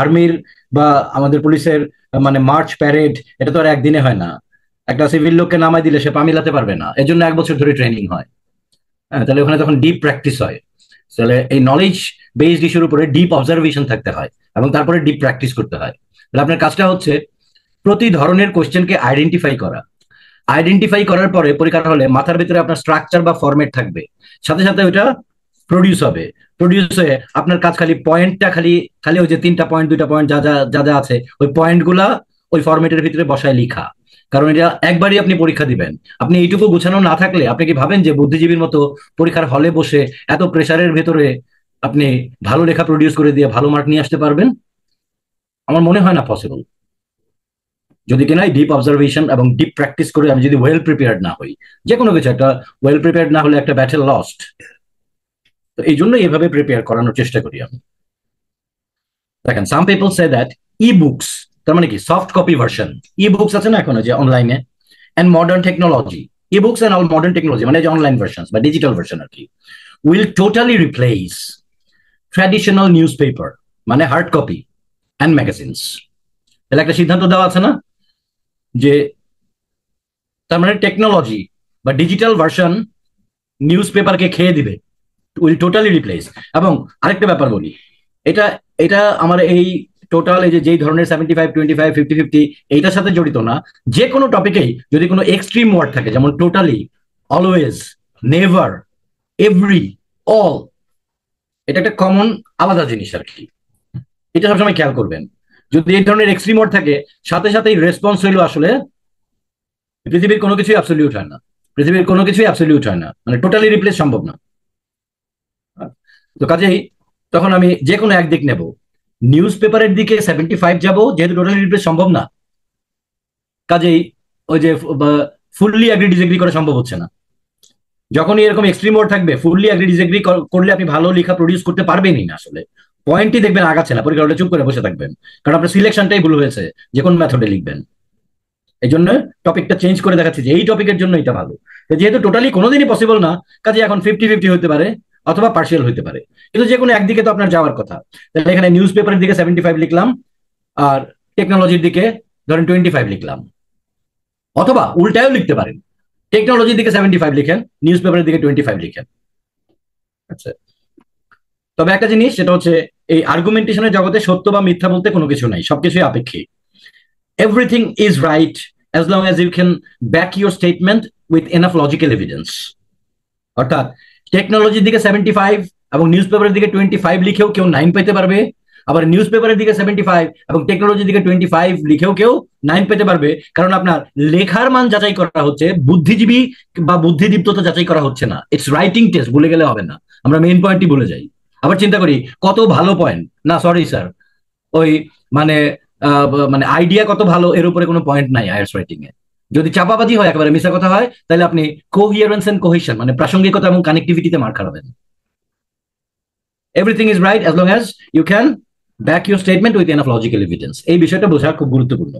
আর্মির বা আমাদের পুলিশের মানে মার্চ প্যারেড, এটা তো আর একদিনে হয় না। একটা সিভিল লোককে নামাই দিলে সে পা মিলাতে পারবে না, এর জন্য 1 বছর ধরে ট্রেনিং হয়। হ্যাঁ, তাহলে ওখানে তখন ডিপ প্র্যাকটিস হয়। তাহলে এই নলেজ বেসড ইস্যুর উপরে ডিপ অবজারভেশন থাকতে হয় এবং তারপরে ডিপ প্র্যাকটিস করতে হয়। তাহলে আপনার কাজটা হচ্ছে প্রতি ধরনের কোশ্চেনকে আইডেন্টিফাই করা। আইডেন্টিফাই করার পরে পরীক্ষার হলে মাথার ভিতরে আপনার স্ট্রাকচার বা ফরম্যাট থাকবে, সাথে সাথে ওইটা প্রডিউস হবে। প্রডিউস হয়ে আপনার কাজ খালি পয়েন্টটা খালি খালি ওই যে 3টা পয়েন্ট 2টা পয়েন্ট যা যা যা যা আছে ওই পয়েন্টগুলা ওই ফরম্যাটের ভিতরে বসায় লিখা। কারণ এটা একবারই আপনি পরীক্ষা দিবেন, আপনি এইটুকু গোছানো না থাকলে আপনি কি ভাবেন যে বুদ্ধিজীবীর মতো পরীক্ষার হলে বসে এত প্রেসারের ভেতরে আপনি ভালো লেখা প্রডিউস করে দিয়ে ভালো মার্ক নিয়ে আসতে পারবেন? আমার মনে হয় না পসিবল। যদি কিনা ডিপ অবজারভেশন এবং ডিপ প্র্যাকটিস করে আমি যদি ওয়েল প্রিপেয়ার্ড না হই, যে কোনো কিছু একটা ওয়েল প্রিপেয়ার্ড না হলে একটা ব্যাটেল লস্ট। তো এই জন্য এইভাবে প্রিপেয়ার করানোর চেষ্টা করি আমি। দেখেন, some people say that E books, তার মানে কি soft copy version, e books আছে না এখন যে অনলাইনে, and modern technology, e books and all modern technology মানে যে অনলাইন ভার্সন বা ডিজিটাল ভার্সন আর কি, will totally replace traditional newspaper মানে হার্ড কপি অ্যান্ড ম্যাগাজিনস। তাহলে একটা সিদ্ধান্ত দেওয়া আছে না, যে তার মানে টেকনোলজি বা ডিজিটাল ভার্সন নিউজ পেপারকে খেয়ে দিবে, উইল টোটালি রিপ্লেস। এবং আরেকটা ব্যাপার বলি, এটা এটা আমার এই টোটাল এই যে যেই ধরনের 75-25 50-50 এইটার সাথে জড়িত না, যে কোনো টপিকেই যদি কোনো এক্সট্রিম ওয়ার্ড থাকে, যেমন totally, always, never, every, all, এটা একটা কমন আলাদা জিনিস আর কি, এটা সবসময় খেয়াল করবেন। যদি এই ধরনের এক্সট্রিম ওয়ার্ড থাকে, সাথে সাথেই রেসপন্স হইলো আসলে পৃথিবীর কোনো কিছুই অ্যাবসলিউট হয় না, পৃথিবীর কোনো কিছুই অ্যাবসলিউট হয় না, মানে টোটালি রিপ্লেস সম্ভব না। তো কাজেই তখন আমি যে কোনো একদিক নেব, নিউজ পেপারের দিকে 75 যাব, যেহেতু টোটালি রিপ্লেস সম্ভব না, কাজেই ওই যে ফুললি অ্যাগ্রি ডিসএগ্রি করা সম্ভব হচ্ছে না। যখনই এরকম এক্সট্রিম ওয়ার্ড থাকবে, ফুললি অ্যাগ্রি ডিসএগ্রি করলে আপনি ভালো লেখা প্রডিউস করতে পারবেনই না, আসলে পয়েন্টই দেখবেন আগাচ্ছে না, পরীক্ষা হলে চুপ করে বসে থাকবেন, কারণ আপনার সিলেকশনটাই ভুল হয়েছে যে কোন মেথডে লিখবেন। এই জন্য টপিকটা চেঞ্জ করে দেখাচ্ছি যে এই টপিকের জন্য এটা ভালো। যেহেতু টোটালি কোনোদিনই পসিবল না, কাজে এখন 50-50 হতে পারে অথবা পার্সিয়াল হতে পারে, কিন্তু যে কোনো একদিকে তো আপনার যাওয়ার কথা। তাহলে এখানে নিউজ পেপারের দিকে 75 লিখলাম, আর টেকনোলজির দিকে ধরেন 25 লিখলাম, অথবা উল্টায়ও লিখতে পারেন, টেকনোলজির দিকে 75 লিখেন, নিউজ পেপারের দিকে 25 লিখেন। আচ্ছা, তবে একটা জিনিস সেটা হচ্ছে এই আর্গুমেন্টেশনের জগতে সত্য বা মিথ্যা বলতে কোনো কিছু নাই, সবকিছুই আপেক্ষিক। Everything is right as long as you can back your statement with enough logical evidence. অর্থাৎ টেকনোলজির দিকে 75 এবং নিউজ পেপারের দিকে 25 লিখেও কেউ 9 পেতে পারবে, আবার নিউজ পেপারের দিকে 75 এবং টেকনোলজির দিকে 25 লিখেও কেউ 9 পেতে পারবে, কারণ আপনার লেখার মান যাচাই করা হচ্ছে, বুদ্ধিজীবী বা বুদ্ধিদীপ্ততা যাচাই করা হচ্ছে না। ইটস রাইটিং টেস্ট, ভুলে গেলে হবে না, আমরা মেইন পয়েন্টই ভুলে যাই। আবার চিন্তা করি কত ভালো পয়েন্ট, না সরি স্যার, ওই মানে মানে আইডিয়া কত ভালো এর উপরে কোনো পয়েন্ট নাই আইএলটিএস রাইটিং এ। যদি চাপাবাজি হয়, একেবারে মিশা কথা হয়, তাহলে আপনি কোহিয়ারেন্স এন্ড কোহেশন মানে প্রাসঙ্গিকতা এবং কানেক্টিভিটিতে মার খাবেন। Everything is right as long as you can back your statement with enough logical evidence. এই বিষয়টা বোঝা খুব গুরুত্বপূর্ণ।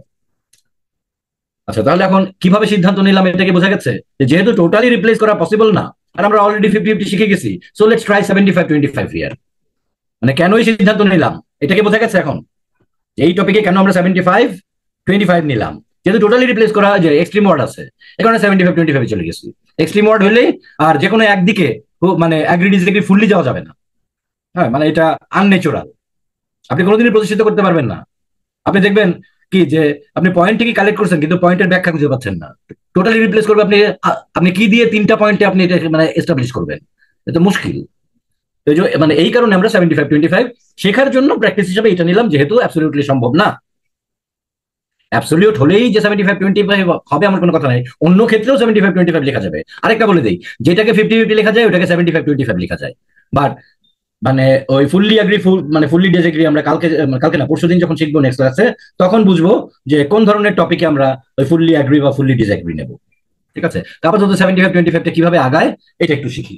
আচ্ছা, তাহলে এখন কিভাবে সিদ্ধান্ত নিলাম এটাকে বোঝা গেছে, যেহেতু টোটালি রিপ্লেস করা পসিবল না, আর আমরা অলরেডি 50-50 শিখে গেছি, সো লেটস ট্রাই 75-25 হিয়ার। মানে কেন এই সিদ্ধান্ত নিলাম এটাকে বোঝা গেছে এখন, এই টপিকে কেন আমরা 75-25 নিলাম। যেহেতু টোটালি রিপ্লেস করা, যে এক্সট্রিম ওয়ার্ড আছে, এখানে 75-25 চলে গেছি। এক্সট্রিম ওয়ার্ড হলে আর যে কোনো একদিকে মানে অ্যাগ্রি ডিসএগ্রি ফুললি যাওয়া যাবে না। হ্যাঁ, মানে এটা আনন্যাচুরাল, আপনি কোনোদিনই প্রতিষ্ঠিত করতে পারবেন না। আপনি দেখবেন কি যে আপনি পয়েন্ট ঠিকই কালেক্ট করছেন, কিন্তু পয়েন্টের ব্যাখ্যা খুঁজে পাচ্ছেন না। টোটালি রিপ্লেস করবে আপনি, আপনি কি দিয়ে 3টা পয়েন্টে আপনি এটা মানে এস্টাবলিশ করবেন, এটা মুশকিল। মানে এই কারণে আমরা 75-25 শেখার জন্য প্র্যাকটিস হিসাবে এটা নিলাম, যেহেতু অ্যাবসলিউটলি সম্ভব না। অ্যাবসলিউট হলেই যে 75-25 হবে এমন কোনো কথা নাই, অন্য ক্ষেত্রেও 75-25 লেখা যাবে। আরেকটা বলে দিই, যেটাকে 50-50 লেখা যায় ওটাকে 75-25 লেখা যায়। বাট মানে ওই ফুললি অ্যাগ্রি মানে ফুললি ডিসএগ্রি আমরা কালকে না পরশুদিন যখন শিখবো নেক্সট ক্লাসে, তখন বুঝবো যে কোন ধরনের টপিকে আমরা ওই ফুললি অ্যাগ্রি বা ফুললি ডিসএগ্রি নেব। ঠিক আছে, তারপর যদি 75-25টা কিভাবে আগায় এটা একটু শিখি।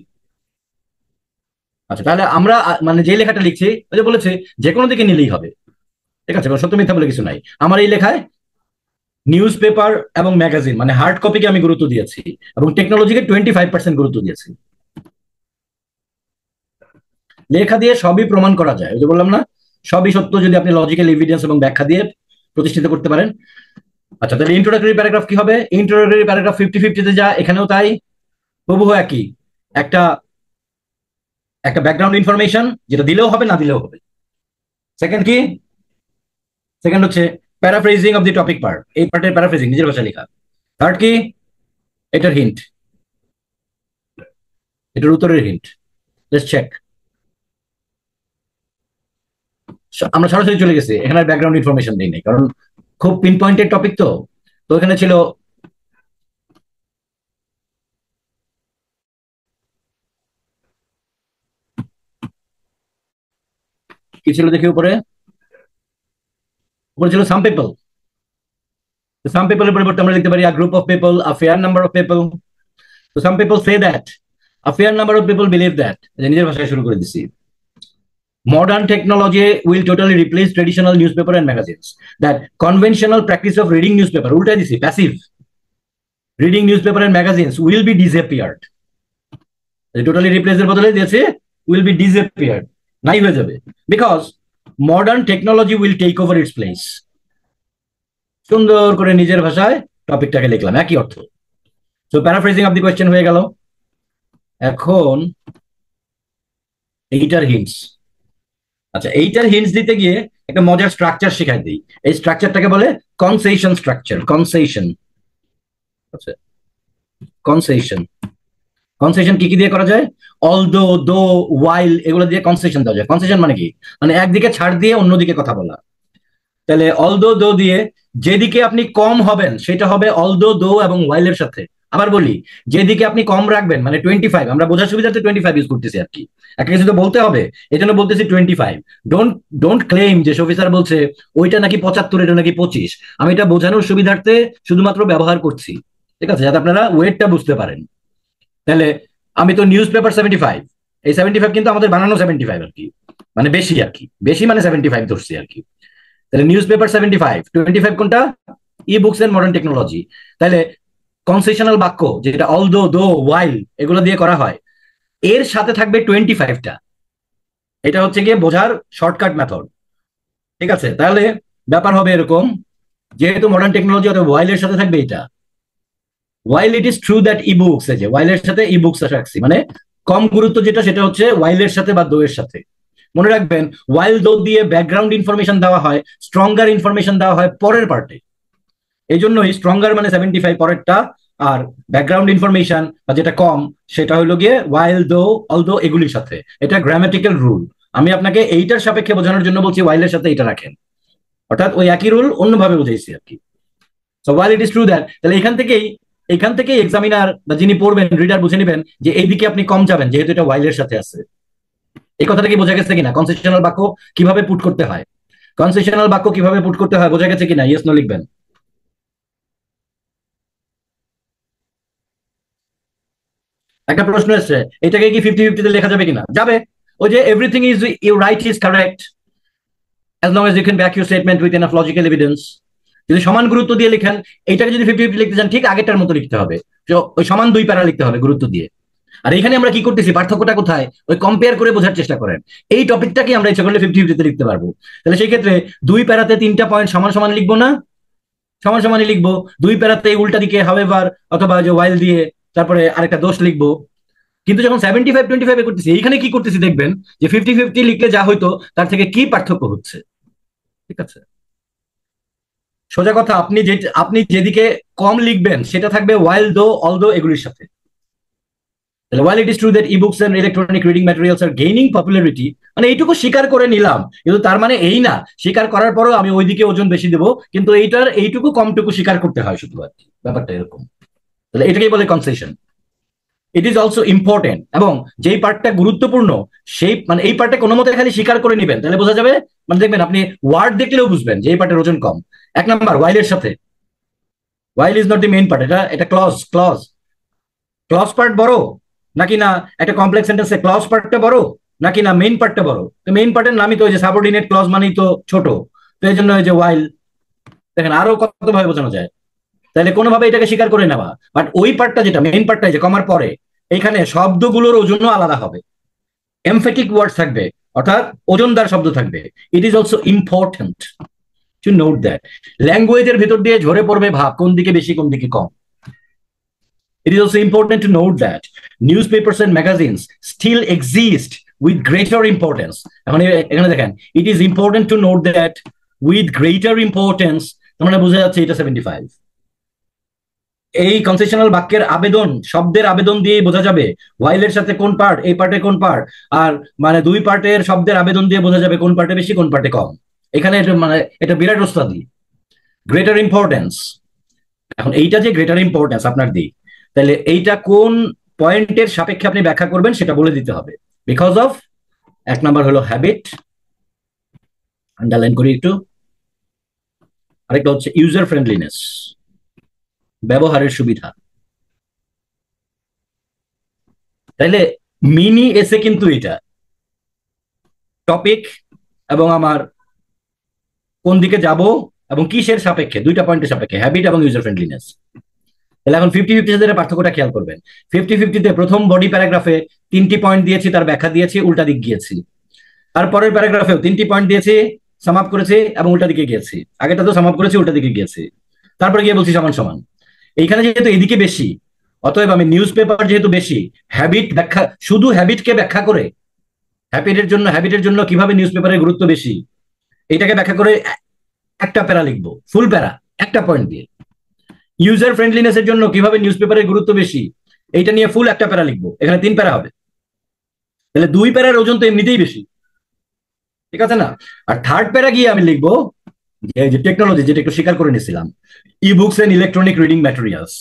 আচ্ছা, তাহলে আমরা মানে যে লেখাটা লিখছি ওই যে বলেছে যে কোনো দিকে নিলেই হবে। ঠিক আছে, সত্য মিথ্যা বলে কিছু নাই। আমার এই লেখায় নিউজ পেপার এবং ম্যাগাজিন মানে হার্ড কপিকে আমি গুরুত্ব দিয়েছি, এবং টেকনোলজিকে 25% গুরুত্ব দিয়েছি। লেখা দিয়ে সবই প্রমাণ করা যায়, ওই যে বললাম না, সবই সত্য যদি আপনি লজিক্যাল এভিডেন্স এবং ব্যাখ্যা দিয়ে প্রতিষ্ঠিত করতে পারেন। আচ্ছা, তাহলে ইন্ট্রোডাক্টরি প্যারাগ্রাফ কি হবে? ইন্ট্রোডাক্টরি প্যারাগ্রাফ 50-50-তে যা, এখানেও তাই, হুবহু একই। একটা একটা ব্যাকগ্রাউন্ড ইনফরমেশন, যেটা দিলেও হবে না দিলেও হবে। সেকেন্ড কি? সেকেন্ড হচ্ছে paraphrasing of the topic part, এই পার্টের প্যারাফ্রেজিং নিজের ভাষায় লেখা। থার্ড কি? এটার হিন্ট, এটার উত্তরের হিন্ট। Just check. আমরা সরাসরি চলে গেছি, এখানে ব্যাকগ্রাউন্ড ইনফরমেশন দিই নাই, কারণ খুব পিন পয়েন্টেড টপিক তো। তো এখানে ছিল কি ছিল দেখি উপরে, উপরে ছিল সাম পিপল। সাম পিপলের পরিবর্তে আমরা লিখতে পারি a group of people, a fair number of people. তো some people say that, a fair number of people believe that. নিজের ভাষায় শুরু করে দিছি। Modern technology will totally replace traditional newspaper and magazines. That conventional practice of reading newspaper, উল্টাই দিছি, passive reading newspaper and magazines will be disappeared. Totally replace এর বদলে দিয়েছে will be disappeared, নাই হয়ে যাবে, because modern technology will take over its place. সুন্দর করে নিজের ভাষায় টপিকটাকে লিখলাম, একই অর্থ। So paraphrasing of the question হয়ে গেল। এখন এইটার হিন্টস। আচ্ছা, এইটার হিন্টস দিতে গিয়ে একটা মজার স্ট্রাকচার শেখাই দিই। এই স্ট্রাকচারটাকে বলে কনসেশন স্ট্রাকচার। কনসেশন, আচ্ছা, কনসেশন। কনসেশন কি কি দিয়ে করা যায়? অলদো, দো, ওয়াইল, এগুলো দিয়ে কনসেশন দেওয়া যায়। কনসেশন মানে কি? মানে একদিকে ছাড় দিয়ে অন্যদিকে কথা বলা। তাহলে অলদো, দো দিয়ে যেদিকে আপনি কম হবেন সেটা হবে অলদো, দো এবং ওয়াইলের সাথে। আবার বলি, যেদিকে আপনি কম রাখবেন মানে 25, আমরা বোঝার সুবিধার্থে 25 ইউজ করতেছি আর কি, একটা কিছু তো বলতে হবে, এই জন্য বলতেছি 25। ডোন্ট ক্লেম যে শফি স্যার বলছে ওইটা নাকি 75, এটা নাকি 25। আমি এটা বোঝানোর সুবিধার্থে শুধুমাত্র ব্যবহার করছি, ঠিক আছে, যাতে আপনারা ওয়েটটা বুঝতে পারেন। তাহলে আমি তো নিউজ পেপার 75, এই 75 কিন্তু আমাদের বানানো 75 আর কি, মানে বেশি আর কি, বেশি মানে 75 ধরছি আর কি। তাহলে নিউজ পেপার 75, 25 কোনটা? E books and modern technology. তাহলে কনসেশনাল বাক্য যেটা অলদো, দো, ওয়াইল এগুলো দিয়ে করা হয়, এর সাথে থাকবে 25টা। এটা হচ্ছে গিয়ে বোঝার শর্টকাট মেথড, ঠিক আছে। তাহলে ব্যাপার হবে এরকম, যেহেতু মডার্ন টেকনোলজি অথবা ওয়াইলের সাথে থাকবে এটা। While it is true that E books, এই যে ওয়াইলের সাথে ই বুকস রাখছি, মানে কম গুরুত্ব যেটা সেটা হচ্ছে ওয়াইলের সাথে বা দো এর সাথে। মনে রাখবেন, ওয়াইল দো দিয়ে ব্যাকগ্রাউন্ড ইনফরমেশন দেওয়া হয়, স্ট্রঙ্গার ইনফরমেশন দেওয়া হয় পরের পার্টে। এই জন্যই স্ট্রঙ্গার মানে 75 পরেরটা, আর ব্যাকগ্রাউন্ড ইনফরমেশন বা যেটা কম সেটা হলো গিয়ে ওয়াইল, দো, অলদো এগুলির সাথে। এটা গ্রামাটিক্যাল রুল, আমি আপনাকে এইটার সাপেক্ষে বোঝানোর জন্য বলছি ওয়াইলের সাথে এটা রাখেন, অর্থাৎ ওই একই রুল অন্যভাবে বুঝাইছি আর কি। So while it is true that, তাহলে এখান থেকেই এক্সামিনার বা যিনি পড়বেন রিডার বুঝে নেবেন যে এইদিকে আপনি কম যাবেন, যেহেতু এটা ওয়াইলের সাথে আছে। এই কথাটা কি বোঝা গেছে কিনা? কনসেশনাল বাক্য কিভাবে পুট করতে হয়। কনসেশনাল বাক্য কিভাবে পুট করতে হয় বোঝা গেছে কিনা? ইয়েস নো লিখবেন। একটা প্রশ্ন এসছে, এটাকে কি 50-50 লেখা যাবে কিনা? যাবে। ওই যে everything is you right is correct as long as you can back your statement with enough logical evidence। যদি সমান গুরুত্ব দিয়ে লিখেন, এইটাকে যদি 50-50 লিখতে চান ঠিক আগেরটার মতো লিখতে হবে, ওই সমান 2 প্যারা লিখতে হবে গুরুত্ব দিয়ে। আর এখানে আমরা কি করতেছি, পার্থক্যটা কোথায়, ওই কম্পেয়ার করে বোঝার চেষ্টা করেন। এই টপিকটাকে আমরা ইচ্ছা করলে 50-50 লিখতে পারবো। তাহলে সেই ক্ষেত্রে 2 প্যারাতে 3টা পয়েন্ট সমান সমান লিখবো না? সমান সমানই লিখবো। 2 প্যারাতে উল্টা দিকে হাওয়েভার অথবা যে ওয়াইল দিয়ে তারপরে আরেকটা দোষ লিখবো। কিন্তু যখন 75-25 করতেছি, এইখানে কি করতেছি দেখবেন যে 50-50 লিখলে যা হয়তো তার থেকে কি পার্থক্য হচ্ছে। ঠিক আছে, সোজা কথা, আপনি যেদিকে কম লিখবেন সেটা থাকবে while though although এগুলির সাথে। তাহলে while it is true that ebooks and electronic reading materials are gaining popularity, মানে এইটুকু স্বীকার করে নিলাম, কিন্তু তার মানে এই না স্বীকার করার পরও আমি ওইদিকে ওজন বেশি দেবো, কিন্তু এইটুকু কমটুকু স্বীকার করতে হয় শুধু আর কি, ব্যাপারটা এরকম। তাহলে এটাকেই বলে concession. It is also important, এবং যেই পার্টটা গুরুত্বপূর্ণ সেই মানে এই পার্টে কোনো মতে খালি স্বীকার করে নিবেন, তাহলে বোঝা যাবে, মানে দেখবেন আপনি ওয়ার্ড দেখলেও বুঝবেন যে এই পার্টের ওজন কম। 1 নাম্বার, ওয়াইলের সাথে। While is not the main part, এটা এটা ক্লজ ক্লজ ক্লজ পার্ট বড় নাকি না একটা কমপ্লেক্স সেন্টেন্সে ক্লজ পার্টটা বড় নাকি না মেইন পার্টটা বড়? তো মেইন পার্টের নামই তো ওই যে সাবঅর্ডিনেট ক্লজ, মানেই তো ছোট। তো এই জন্য ওই যে ওয়াইল, দেখেন আরো কত ভাবে বোঝানো যায়। তাহলে কোনোভাবে এটাকে স্বীকার করে নেওয়া, বাট ওই পার্টটা যেটা মেইন পার্টটা যে কমার পরে, এইখানে শব্দগুলোর ওজনও আলাদা হবে, এমফেটিক ওয়ার্ড থাকবে, অর্থাৎ ওজনদার শব্দ থাকবে। It is also important to note that ল্যাঙ্গুয়েজের ভিতর দিয়ে ঝরে পড়বে ভাব কোন দিকে বেশি কোন দিকে কম। It is also important to note that newspapers and magazines still exist with greater importance. এখন এখানে দেখেন, it is important to note that with greater importance, মানে বোঝা যাচ্ছে এটা 75। এই কনসেশনাল বাক্যের আবেদন, শব্দের আবেদন দিয়ে বোঝা যাবে ওয়াইলের সাথে কোন পার্ট, এই পার্টে কোন পার্ট, আর মানে 2 পার্টের শব্দের আবেদন দিয়ে বোঝা যাবে কোন পার্টে বেশি কোন পার্টে কম। এখানে এটা মানে এটা বিরাট ওস্তাদি, গ্রেটার ইম্পর্টেন্স। এখন এইটা যে গ্রেটার ইম্পর্টেন্স আপনার দিক, তাহলে এইটা কোন পয়েন্টের সাপেক্ষে আপনি ব্যাখ্যা করবেন সেটা বলে দিতে হবে। বিকজ অফ 1 নাম্বার হলো হ্যাবিট, আন্ডারলাইন করি একটু। আরেকটা হচ্ছে ইউজার ফ্রেন্ডলিনেস, ব্যবহারের সুবিধা। তাইলে মিনি এসে কিন্তু এটা টপিক এবং আমার কোন দিকে যাব এবং কিসের সাপেক্ষে, 2টা পয়েন্টের সাপেক্ষে, হ্যাবিট এবং ইউজার ফ্রেন্ডলিনেস। তাহলে এখন 50-50 সাথে পার্থক্যটা খেয়াল করবেন। 50-50-তে প্রথম বডি প্যারাগ্রাফে 3টি পয়েন্ট দিয়েছি, তার ব্যাখ্যা দিয়েছি, উল্টা দিক গিয়েছি। আর পরের প্যারাগ্রাফেও 3টি পয়েন্ট দিয়েছি, সাম আপ করেছি এবং উল্টা দিকে গিয়েছি। আগেটা তো সাম আপ করেছি, উল্টা দিকে গিয়েছি, তারপরে গিয়ে বলছি সমান সমান। এইখানে যেহেতু এদিকে বেশি, অতএব আমি নিউজ পেপার যেহেতু বেশি, হ্যাবিট ব্যাখ্যা, শুধু হ্যাবিটকে ব্যাখ্যা করে, হ্যাবিটের জন্য কিভাবে নিউজ পেপারের গুরুত্ব বেশি, এটাকে ব্যাখ্যা করে একটা প্যারা লিখবো, ফুল প্যারা, একটা পয়েন্ট দিয়ে। ইউজার ফ্রেন্ডলিনেসের জন্য কিভাবে নিউজ পেপারের গুরুত্ব বেশি, এইটা নিয়ে ফুল একটা প্যারা লিখবো, এখানে 3 প্যারা হবে। তাহলে 2 প্যারার ওজন তো এমনিতেই বেশি, ঠিক আছে না? আর থার্ড প্যারা গিয়ে আমি লিখবো যে টেকনোলজি, যেটা একটু স্বীকার করে নিয়েছিলাম, e books and electronic reading materials,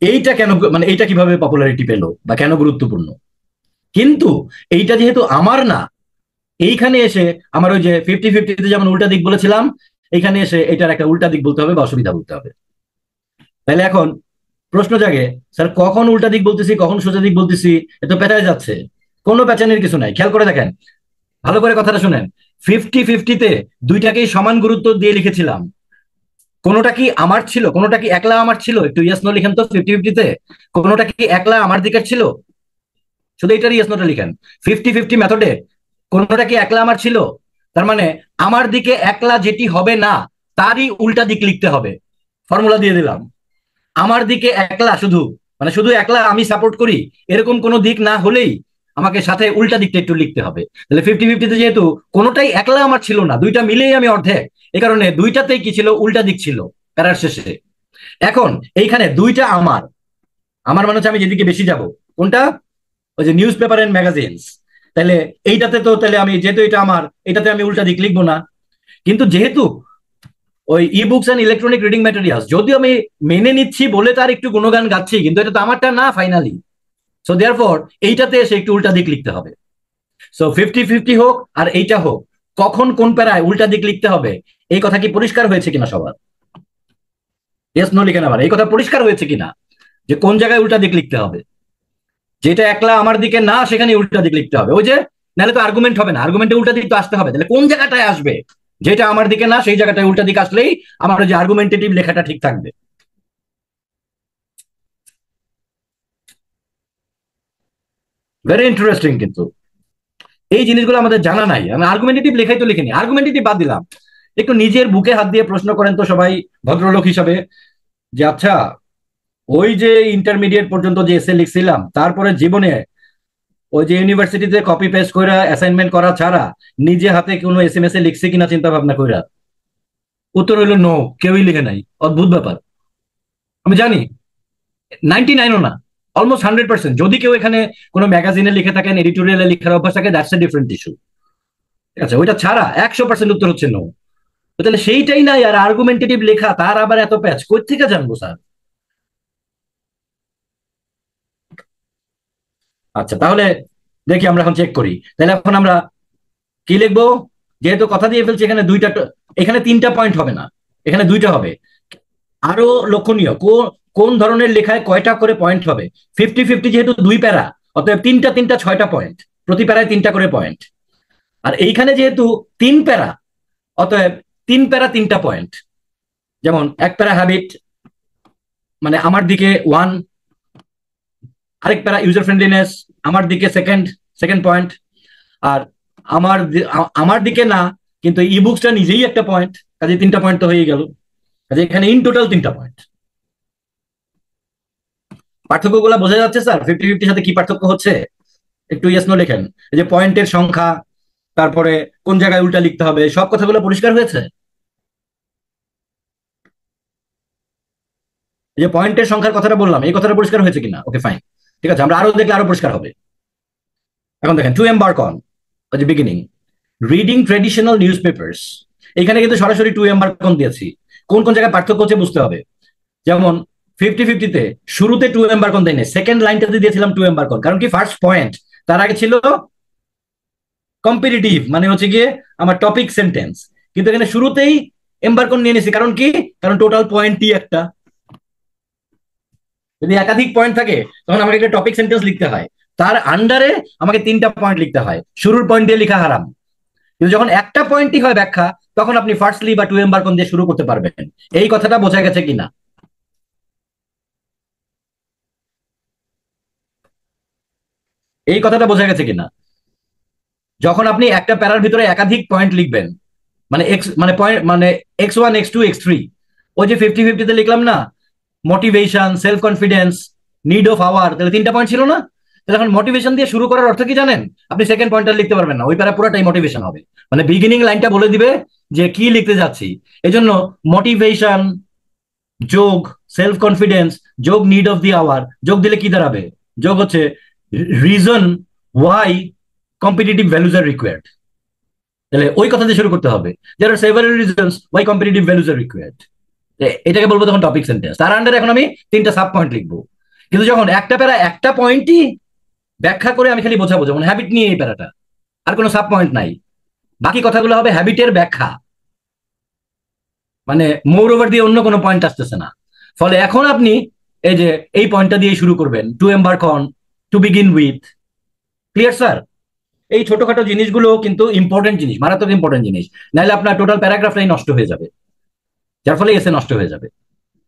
এইটা কেন, মানে এইটা কিভাবে পপুলারিটি পেলো বা কেন গুরুত্বপূর্ণ। কিন্তু এইটা যেহেতু আমার না, এইখানে এসে আমার ওই যে 50-50-তে যেমন উল্টা দিক বলেছিলাম, এইখানে এসে এটার একটা উল্টা দিক বলতে হবে বা অসুবিধা বলতে হবে। তাহলে এখন প্রশ্ন জাগে, স্যার কখন উল্টা দিক বলতেছি কখন সোজা দিক বলতেছি, এ তো পেঁচায় যাচ্ছে। কোনো পেঁচানোর কিছু নাই, খেয়াল করে দেখেন, ভালো করে কথাটা শুনেন। 50-50-তে 2টাকেই সমান গুরুত্ব দিয়ে লিখেছিলাম। কোনোটা কি আমার ছিল, কোনোটা কি একলা আমার ছিল? একটু ইয়েস নো লিখেন তো। 50-50-তে কোনোটা কি একলা আমার দিকের ছিল? শুধু এটার ইয়েস নোটা লিখেন। 50-50 মেথডে কোনোটা কি একলা আমার ছিল? তার মানে আমার দিকে একলা যেটি হবে না তারই উল্টা দিক লিখতে হবে। ফর্মুলা দিয়ে দিলাম, আমার দিকে একলা শুধু, মানে শুধু একলা আমি সাপোর্ট করি এরকম কোনো দিক না হলেই আমাকে সাথে উল্টা দিকটা একটু লিখতে হবে। তাহলে 50-50-তে যেহেতু কোনোটাই একলা আমার ছিল না, 2টা মিলেই আমি অর্ধেক, এই কারণে 2টাতেই কি ছিল, উল্টা দিক ছিল প্যারার শেষে। এখন এইখানে 2টা আমার, আমার মানে হচ্ছে আমি যেদিকে বেশি যাব, কোনটা, ওই যে নিউজ পেপার এন্ড ম্যাগাজিনস। তাহলে এইটাতে তো, তাহলে আমি যেহেতু এটা আমার, এটাতে আমি উল্টা দিক লিখবো না। কিন্তু যেহেতু ওই e books and electronic reading materials, যদিও আমি মেনে নিচ্ছি বলে তার একটু গুণগান গাচ্ছি, কিন্তু এটা তো আমারটা না ফাইনালি। সো দেয়ারফর এইটাতে এসে একটু উল্টা দিক লিখতে হবে। সো 50-50 হোক আর এইটা হোক, কখন কোন প্যারায় উল্টা দিক লিখতে হবে এই কথা কি পরিষ্কার হয়েছে কিনা সবার? ইয়েস নো লিখেন আবার, এই কথা পরিষ্কার হয়েছে কিনা যে কোন জায়গায় উল্টা দিক লিখতে হবে? যেটা একলা আমার দিকে না সেখানে উল্টা দিক লিখতে হবে, ওই যে, নাহলে তো আর্গুমেন্ট হবে না, আর্গুমেন্টে উল্টা দিক তো আসতে হবে। তাহলে কোন জায়গাটায় আসবে যেটা আমার দিকে না সেই জায়গাটায় উল্টা দিক আসলেই আমার যে আর্গুমেন্টেটিভ লেখাটা ঠিক থাকবে। ভেরি ইন্টারেস্টিং, কিন্তু এই জিনিসগুলো আমাদের জানা নাই। আমি আর্গুমেন্টেটিভ লেখাই তো লিখিনি, আর্গুমেন্টেটিভ বাদ দিলাম, একটু নিজের বুকে হাত দিয়ে প্রশ্ন করেন তো সবাই ভদ্রলোক হিসাবে, যে আচ্ছা, ওই যে ইন্টারমিডিয়েট পর্যন্ত যে এসে লিখছিলাম তারপরে জীবনে ওই যে ইউনিভার্সিটিতে কপি পেস্ট করে অ্যাসাইনমেন্ট করা ছাড়া নিজে হাতে কোনো SMS এ লিখছে কিনা চিন্তা ভাবনা কইরা? উত্তর হইলো নো, কেউই লিখে নাই। অদ্ভুত ব্যাপার। আমি জানি 99ও না, অলমোস্ট 100%। যদি কেউ এখানে কোনো ম্যাগাজিনে লিখে থাকেন, এডিটোরিয়ালে লেখার অভ্যাস থাকে, দ্যাটস এ ডিফারেন্ট ইস্যু। ঠিক আছে, ওইটা ছাড়া 100% উত্তর হচ্ছে নো। তাহলে সেইটাই নাই আর আর্গুমেন্টেটিভ লেখা, তার আবার এত প্যাচ কই থেকে জানবো স্যার? আচ্ছা, তাহলে দেখি আমরা এখন চেক করি। তাহলে এখন আমরা কি লিখবো? যেহেতু কথা দিয়ে ফেলছি, এখানে দুইটা, এখানে তিনটা পয়েন্ট হবে না, এখানে দুইটা হবে। আরো লক্ষণীয়, কোন ধরনের লেখায় কয়টা করে পয়েন্ট হবে? 50-50 যেহেতু দুই প্যারা, অতএব তিনটা তিনটা 6টা পয়েন্ট, প্রতি প্যারায় তিনটা করে পয়েন্ট। আর এইখানে যেহেতু তিন প্যারা, অতএব তিন প্যারা তিনটা পয়েন্ট। যেমন এক প্যারা হ্যাবিট, মানে আমার দিকে 1, আরেক প্যারা ইউজার ফ্রেন্ডলিনেস, আমার দিকে সেকেন্ড সেকেন্ড পয়েন্ট। আর আমার দিকে না, কিন্তু ই বুকসটা নিজেই একটা পয়েন্ট, কাজে তিনটা পয়েন্ট তো হয়ে গেল। কাজে এখানে ইন টোটাল তিনটা পয়েন্ট। পার্থক্যগুলো বোঝা যাচ্ছে স্যার? 50-50 সাথে কি পার্থক্য হচ্ছে একটু ইয়েস নো লেখেন। এই যে পয়েন্টের সংখ্যা, তারপরে কোন জায়গায় উল্টা লিখতে হবে, সব কথাগুলো পরিষ্কার হয়েছে? এই যে পয়েন্টের সংখ্যার কথাটা বললাম, এই কথাটা পরিষ্কার হয়েছে কিনা? ওকে ফাইন, ঠিক আছে, আমরা আরো দেখলে আরো পরিষ্কার হবে। এখন দেখেন, টু এম্বার্ক অন যে beginning, reading traditional news papers, এখানে কিন্তু সরাসরি টু এম্বার্ক অন দিয়েছি। কোন কোন জায়গায় পার্থক্য হচ্ছে বুঝতে হবে। যেমন 50-50-তে শুরুতে টু এম্বার্ক অন দেয় না, সেকেন্ড লাইনটাতে দিয়েছিলাম টু এম্বার্ক অন, কারণ কি ফার্স্ট পয়েন্ট, তার আগে ছিল কম্পিটিটিভ, মানে হচ্ছে গিয়ে আমার টপিক সেন্টেন্স। কিন্তু এখানে শুরুতেই এম্বার্ক অন নিয়ে নিছি, কারণ কি? কারণ টোটাল পয়েন্টই একটা। যদি একাধিক পয়েন্ট থাকে তখন আমাকে একটা টপিক সেন্টেন্স লিখতে হয়, তার আন্ডারে আমাকে তিনটা পয়েন্ট লিখতে হয়, শুরুর পয়েন্ট দিয়ে লেখা হারাম। কিন্তু যখন একটা পয়েন্টই হয় ব্যাখ্যা, তখন আপনি ফার্স্টলি বা টু এম্বার্ক অন দিয়ে শুরু করতে পারবেন। এই কথাটা বোঝা গেছে কিনা? এই কথাটা বোঝা গেছে কিনা? যখন আপনি একটা প্যারার ভিতরে একাধিক পয়েন্ট লিখবেন, মানে এক্স মানে পয়েন্ট মানে X1 X2 X3, ওই যে 50-50-তে লিখলাম না, motivation, self confidence, need of our, তাহলে তিনটা পয়েন্ট ছিল না? তাহলে এখন মোটিভেশন দিয়ে শুরু করার অর্থ কি জানেন? আপনি সেকেন্ড পয়েন্টটা লিখতে পারবেন না, ওই প্যারা পুরোটাই মোটিভেশন হবে। মানে বিগিনিং লাইনটা বলে দিবে যে কি লিখতে যাচ্ছি। এই জন্য মোটিভেশন যোগ সেলফ কনফিডেন্স যোগ নিড অফ দি আওয়ার যোগ দিলে কি দাঁড়াবে? যোগ হচ্ছে reason why competitive values are required. তাহলে ওই কথা দিয়ে শুরু করতে হবে, there are several reasons why competitive values are required. এটাকে বলবো তখন টপিক সেন্টেন্স, তার আন্ডারে এখন আমি তিনটা সাব পয়েন্ট লিখবো। কিন্তু যখন একটা প্যারা একটা পয়েন্টই ব্যাখ্যা করে আমি খালি বোঝাবো, যেমন হ্যাবিট নিয়ে এই প্যারাটা, আর কোনো সাব পয়েন্ট নাই, বাকি কথাগুলো হবে হ্যাবিটের ব্যাখ্যা, মানে মোর ওভার দিয়ে অন্য কোনো পয়েন্ট আসতেছে না। ফলে এখন আপনি এই যে এই পয়েন্টটা দিয়ে শুরু করবেন, to embark on, to begin with. Clear sir? এই ছোটখাটো জিনিসগুলো কিন্তু ইম্পর্টেন্ট জিনিস, মারাত্মক ইম্পর্টেন্ট জিনিস, নাহলে আপনার টোটাল প্যারাগ্রাফটাই নষ্ট হয়ে যাবে, যার ফলে এসে নষ্ট হয়ে যাবে।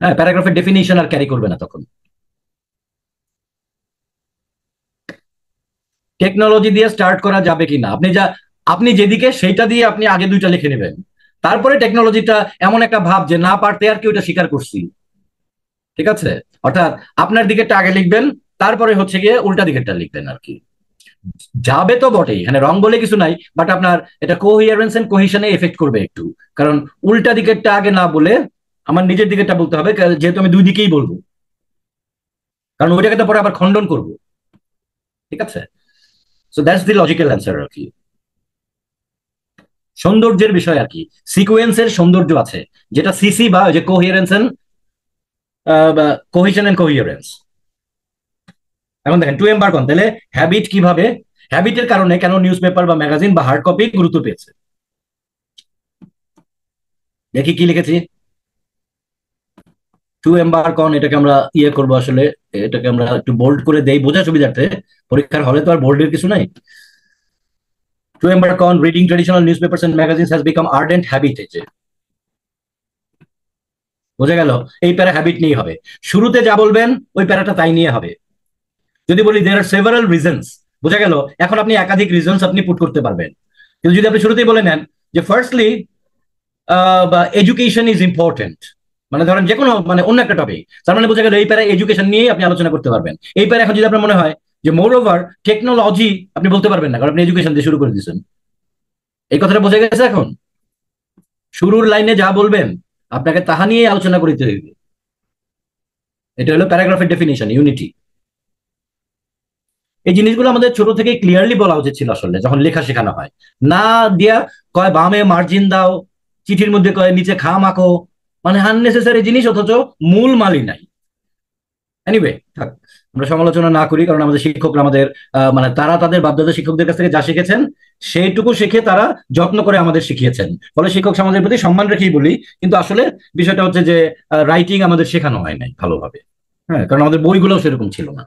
হ্যাঁ, প্যারাগ্রাফের ডেফিনিশন আর ক্যারি করবে না তখন। টেকনোলজি দিয়ে স্টার্ট করা যাবে কিনা, আপনি যেদিকে সেইটা দিয়ে আপনি আগে দুইটা লিখে নেবেন, তারপরে টেকনোলজিটা এমন একটা ভাব যে না পারতে আর কি ওইটা স্বীকার করছি। ঠিক আছে, অর্থাৎ আপনার দিকেরটা আগে লিখবেন, তারপরে হচ্ছে গিয়ে উল্টা দিকেরটা লিখবেন আর কি। যাবে তো বটেই, এখানে রং বলে কিছু নাই, বাট আপনার এটা কোহিয়ারেন্স এন্ড কোহিশনে এফেক্ট করবে একটু। কারণ উল্টা দিকেরটা আগে না বলে আমার নিজের দিকেরটা বলতে হবে, যেহেতু আমি দুই দিকেই বলবো, কারণ ওইটাকে তো পরে আবার খণ্ডন করবো। ঠিক আছে, so that's the logical answer আর কি। সৌন্দর্যের বিষয় আর কি, সিকোয়েন্সের সৌন্দর্য আছে, যেটা সিসি বা যে কোহিয়ারেন্স এন্ড কোহিশন এন্ড কোহিয়ারেন্স। এখন দেখেন, টু এম্বার্ক অন, তাহলে হ্যাবিট কিভাবে, হ্যাবিটের কারণে কেন নিউজ পেপার বা ম্যাগাজিন বা হার্ড কপি গুরুত্ব পেয়েছে। দেখি কি লিখেছি। টু এম্বার্ক অন, এটাকে আমরা ইয়ে করবো আসলে, এটাকে আমরা একটু বোল্ড করে দেই বোঝা সুবিধার্থে। পরীক্ষার হলে তো আর বোল্ডের কিছু নাই। To embark on reading traditional newspapers and magazines has become ardent habit, এই যে বোঝা গেল। এই প্যারা হ্যাবিট নিয়ে হবে, শুরুতে যা বলবেন ওই প্যারাটা তাই নিয়ে হবে। যদি বলি দেয়ার আর সেভারাল রিজনস, বোঝা গেল এখন আপনি একাধিক রিজনস আপনি পুট করতে পারবেন। কিন্তু যদি আপনি শুরুতেই বলে নেন যে ফার্স্টলি বা এডুকেশন ইজ ইম্পর্টেন্ট, মানে ধরেন যে কোনো মানে অন্য একটা টপিক, তার মানে বোঝা গেল এই প্যারা এডুকেশন নিয়েই আপনি আলোচনা করতে পারবেন। এই প্যারা এখন যদি আপনার মনে হয় যে মোর ওভার টেকনোলজি, আপনি বলতে পারবেন না, কারণ আপনি এডুকেশন দিয়ে শুরু করে দিয়েছেন। এই কথাটা বোঝা গেছে এখন। শুরুর লাইনে যা বলবেন আপনাকে তাহা নিয়ে আলোচনা করিতে হইবে। এটা হলো প্যারাগ্রাফের ডেফিনিশন, ইউনিটি। এই জিনিসগুলো আমাদের ছোট থেকে ক্লিয়ারলি বলা উচিত ছিল আসলে, যখন লেখা শেখানো হয়। না দিয়া কয় বামে মার্জিন দাও, চিঠির মধ্যে কয় নিচে খাম আঁকো, মানে আননেসেসারি জিনিস, অথচ মূল মালই নাই। এনিওয়ে থাক, আমরা সমালোচনা না করি, কারণ আমাদের শিক্ষকরা আমাদের মানে তারা তাদের বাপদাদা শিক্ষকদের কাছ থেকে যা শিখেছেন সেইটুকু শিখে তারা যত্ন করে আমাদের শিখিয়েছেন। ফলে শিক্ষক সমাজের প্রতি সম্মান রেখেই বলি, কিন্তু আসলে বিষয়টা হচ্ছে যে রাইটিং আমাদের শেখানো হয় নাই ভালোভাবে। হ্যাঁ, কারণ আমাদের বইগুলোও সেরকম ছিল না।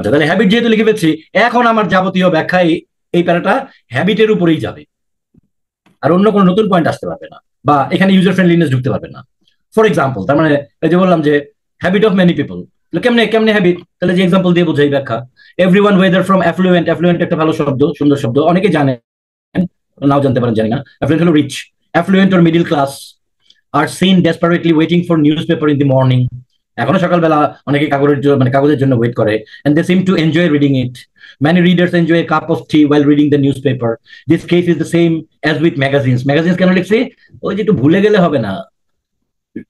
আচ্ছা, তাহলে হ্যাবিট যেহেতু লিখে ফেলছি, এখন আমার যাবতীয় ব্যাখ্যা এই প্যারাটা হ্যাবিটের উপরেই যাবে, আর অন্য কোনো নতুন পয়েন্ট আসতে পারবে না, বা এখানে ইউজার ফ্রেন্ডলিনেস ঢুকতে পারবে না। ফর এক্সাম্পল, তার মানে এই যে বললাম যে হ্যাবিট অফ মেনি পিপল, কেমনে কেমনে হ্যাবিট, তাহলে যে এক্সাম্পল দিয়ে বোঝাই ব্যাখ্যা। Everyone weather from effluent, effluent একটা ভালো শব্দ, সুন্দর শব্দ, অনেকে জানেন, নাও জানতে পারেন, জানি না। অ্যাফ্লুয়েন্ট হলো rich, affluent or middle class are seen desperately waiting for newspaper in the morning. এখনো সকালবেলা অনেকে কাগজের জন্য মানে কাগজের জন্য ওয়েট করে, and they seem to enjoy reading it. Many readers enjoy a cup of tea while reading the newspaper. This case is the same as with magazines. Magazines কেন লিখছি, ওই যে একটু ভুলে গেলে হবে না,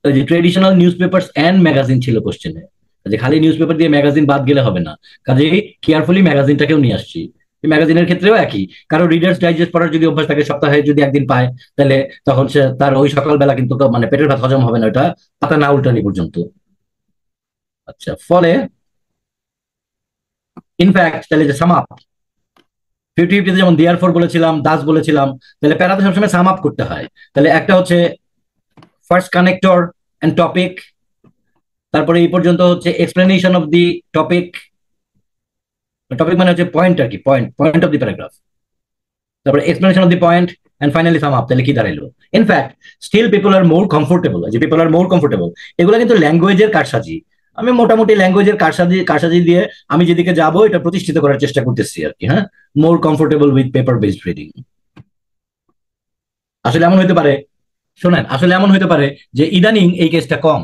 ওই যে traditional newspapers and magazine ছিল কোশ্চেনে, যে খালি নিউজ পেপার দিয়ে ম্যাগাজিন বাদ গেলে হবে না, কাজেই কেয়ারফুলি ম্যাগাজিনটাকেও নিয়ে আসছি। ম্যাগাজিনের ক্ষেত্রেও একই, কারো রিডার্স ডাইজেস্ট পড়ার যদি অভ্যাস থাকে, সপ্তাহে যদি একদিন পায়, তাহলে তখন সে তার ওই সকালবেলা কিন্তু মানে পেটের ভাত হজম হবে না, ওটা পাতা না উল্টানি পর্যন্ত। আচ্ছা, ফলে ইনফ্যাক্ট তাহলে যে সাম আপ, 50-50 যেমন দেয়ার ফর বলেছিলাম, দাস বলেছিলাম, তাহলে প্যারাতে সবসময় সাম আপ করতে হয়। তাহলে একটা হচ্ছে ফার্স্ট কানেক্টর এন্ড টপিক, তারপরে এই পর্যন্ত হচ্ছে explanation of the topic. Topic মানে হচ্ছে পয়েন্ট আর কি, point point of the paragraph, তারপরে explanation of the point, and finally sum up. তাহলে কি দাঁড়াইলো, in fact still people are more comfortable, যে পিপল আর মোর কমফোর্টেবল, এগুলো কিন্তু ল্যাঙ্গুয়েজের কারসাজি। আমি মোটামুটি ল্যাঙ্গুয়েজের কারসাজি কারসাজি দিয়ে আমি যেদিকে যাবো এটা প্রতিষ্ঠিত করার চেষ্টা করতেছি আর কি। হ্যাঁ, more comfortable with paper based reading. আসলে এমন হইতে পারে, শোনেন, আসলে এমন হইতে পারে যে ইদানিং এই কেসটা কম।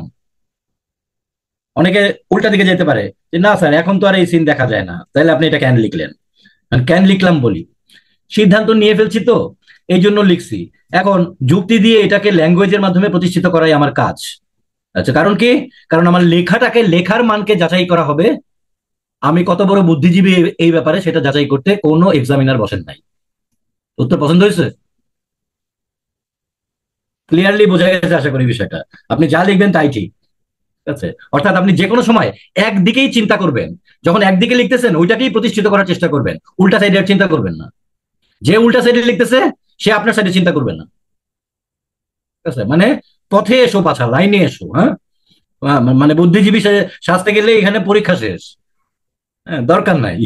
অনেকে উল্টা দিকে যেতে পারে যে না স্যার, এখন তো আর এই সিন দেখা যায় না, তাহলে আপনি এটা কেন লিখলেন। কেন লিখলাম বলি, সিদ্ধান্ত নিয়ে ফেলছি তো, এই জন্য লিখছি। এখন যুক্তি দিয়ে এটাকে ল্যাঙ্গুয়েজের মাধ্যমে প্রতিষ্ঠিত করাই আমার কাজ। আচ্ছা, কারণ কি, কারণ আমার লেখাটাকে, লেখার মানকে যাচাই করা হবে। আমি কত বড় বুদ্ধিজীবী এই ব্যাপারে সেটা যাচাই করতে কোনো এক্সামিনার বসেন নাই। উত্তর পছন্দ হয়েছে? ক্লিয়ারলি বোঝা গেছে আশা করি বিষয়টা। আপনি যা লিখবেন তাই ঠিক আছে, অর্থাৎ আপনি যে কোনো সময় একদিকেই চিন্তা করবেন। যখন একদিকে লিখতেছেন ওইটাকেই প্রতিষ্ঠিত করার চেষ্টা করবেন, উল্টা সাইডে আর চিন্তা করবেন না। যে উল্টা সাইডে লিখতেছে সে আপনার সাইডে চিন্তা করবে না, ঠিক আছে? মানে পথে এসো, পাছা লাইনে এসো। হ্যাঁ, মানে বুদ্ধিজীবী সাজতে গেলে এখানে পরীক্ষা শেষ। হ্যাঁ, দরকার নাই।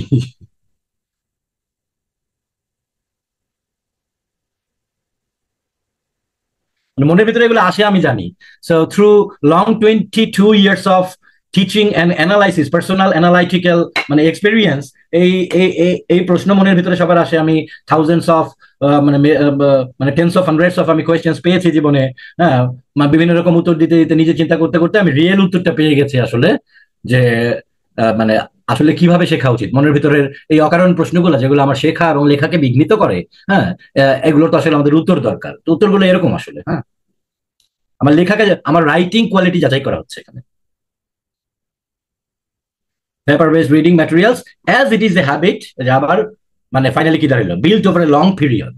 মানে মনের ভিতরে এগুলো আসে আমি জানি। So through long 22 years of teaching and analysis, personal analytical মানে এক্সপিরিয়েন্স, এই এই প্রশ্ন মনের ভিতরে সবার আসে। আমি থাউজেন্ডস অফ মানে মানে টেন্স অফ হান্ড্রেডস অফ আমি কোয়েশ্চেন্স পেয়েছি জীবনে। হ্যাঁ, বিভিন্ন রকম উত্তর দিতে দিতে নিজে চিন্তা করতে করতে আমি রিয়েল উত্তরটা পেয়ে গেছি আসলে, যে মানে আসলে কিভাবে শেখা উচিত। মনের ভিতরের এই অকারণ প্রশ্নগুলো যেগুলো আমার শেখা এবং লেখাকে বিঘ্নিত করে, হ্যাঁ, এগুলো তো আসলে আমাদের উত্তর দরকার। তো উত্তরগুলো এরকম আসলে। হ্যাঁ, আমার লেখাকে, আমার রাইটিং কোয়ালিটি যাচাই করা হচ্ছে এখানে। Paper based reading materials as it is a habit, আবার মানে ফাইনালি কি দাঁড়ালো, built over a long period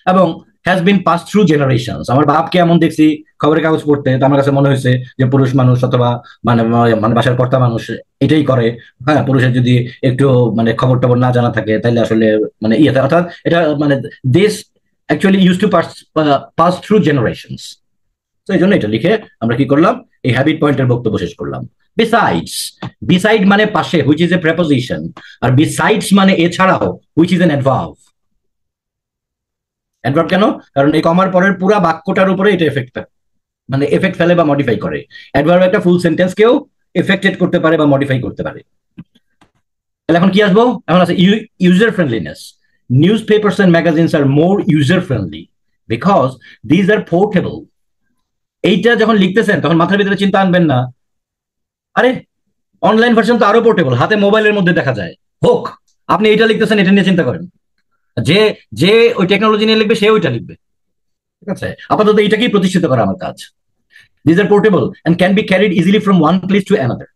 এবং has been pass through generations. আমার বাপকে এমন দেখছি খবরের কাগজ পড়তে, তো আমার কাছে মনে হয়েছে যে পুরুষ মানুষ অথবা মানে মানে বাসার কর্তা মানুষ এটাই করে। হ্যাঁ, পুরুষের যদি একটু মানে খবর টবর না জানা থাকে তাহলে আসলে মানে ইয়ে, অর্থাৎ এটা মানে দেশ actually used to pass through generations. তো এই জন্য এটা লিখে আমরা কি করলাম, এই হ্যাবিট পয়েন্টের বক্তব্য শেষ করলাম। বিসাইডস, বিসাইড মানে পাশে, হুইচ ইজ এ প্রেপোজিশন, আর বিসাইডস মানে এছাড়াও, which is an adverb. Adverb কেন? কারণ এই কমার পরের পুরো বাক্যটার উপরে এটা মানে এফেক্ট ফেলে বা মডিফাই করে। অ্যাডভার্ব একটা ফুল সেন্টেন্সকেও এফেক্টেড করতে পারে বা মডিফাই করতে পারে। তাহলে এখন কি আসবো? এখন আছে user friendliness. Newspapers and magazines are more user friendly because these are portable. এইটা যখন লিখতেছেন তখন মাথার ভিতরে চিন্তা আনবেন না, আরে অনলাইন ভার্সন তো আরো পোর্টেবল, হাতে মোবাইলের মধ্যে দেখা যায়, হোক। আপনি এটা লিখতেছেন, এটা নিয়ে চিন্তা করেন। যে যে ওই টেকনোলজি নিয়ে লিখবে সে ওইটা লিখবে, ঠিক আছে? আপাতত এইটাকেই প্রতিষ্ঠিত করা আমার কাজ। These are portable and can be carried easily from one place to another.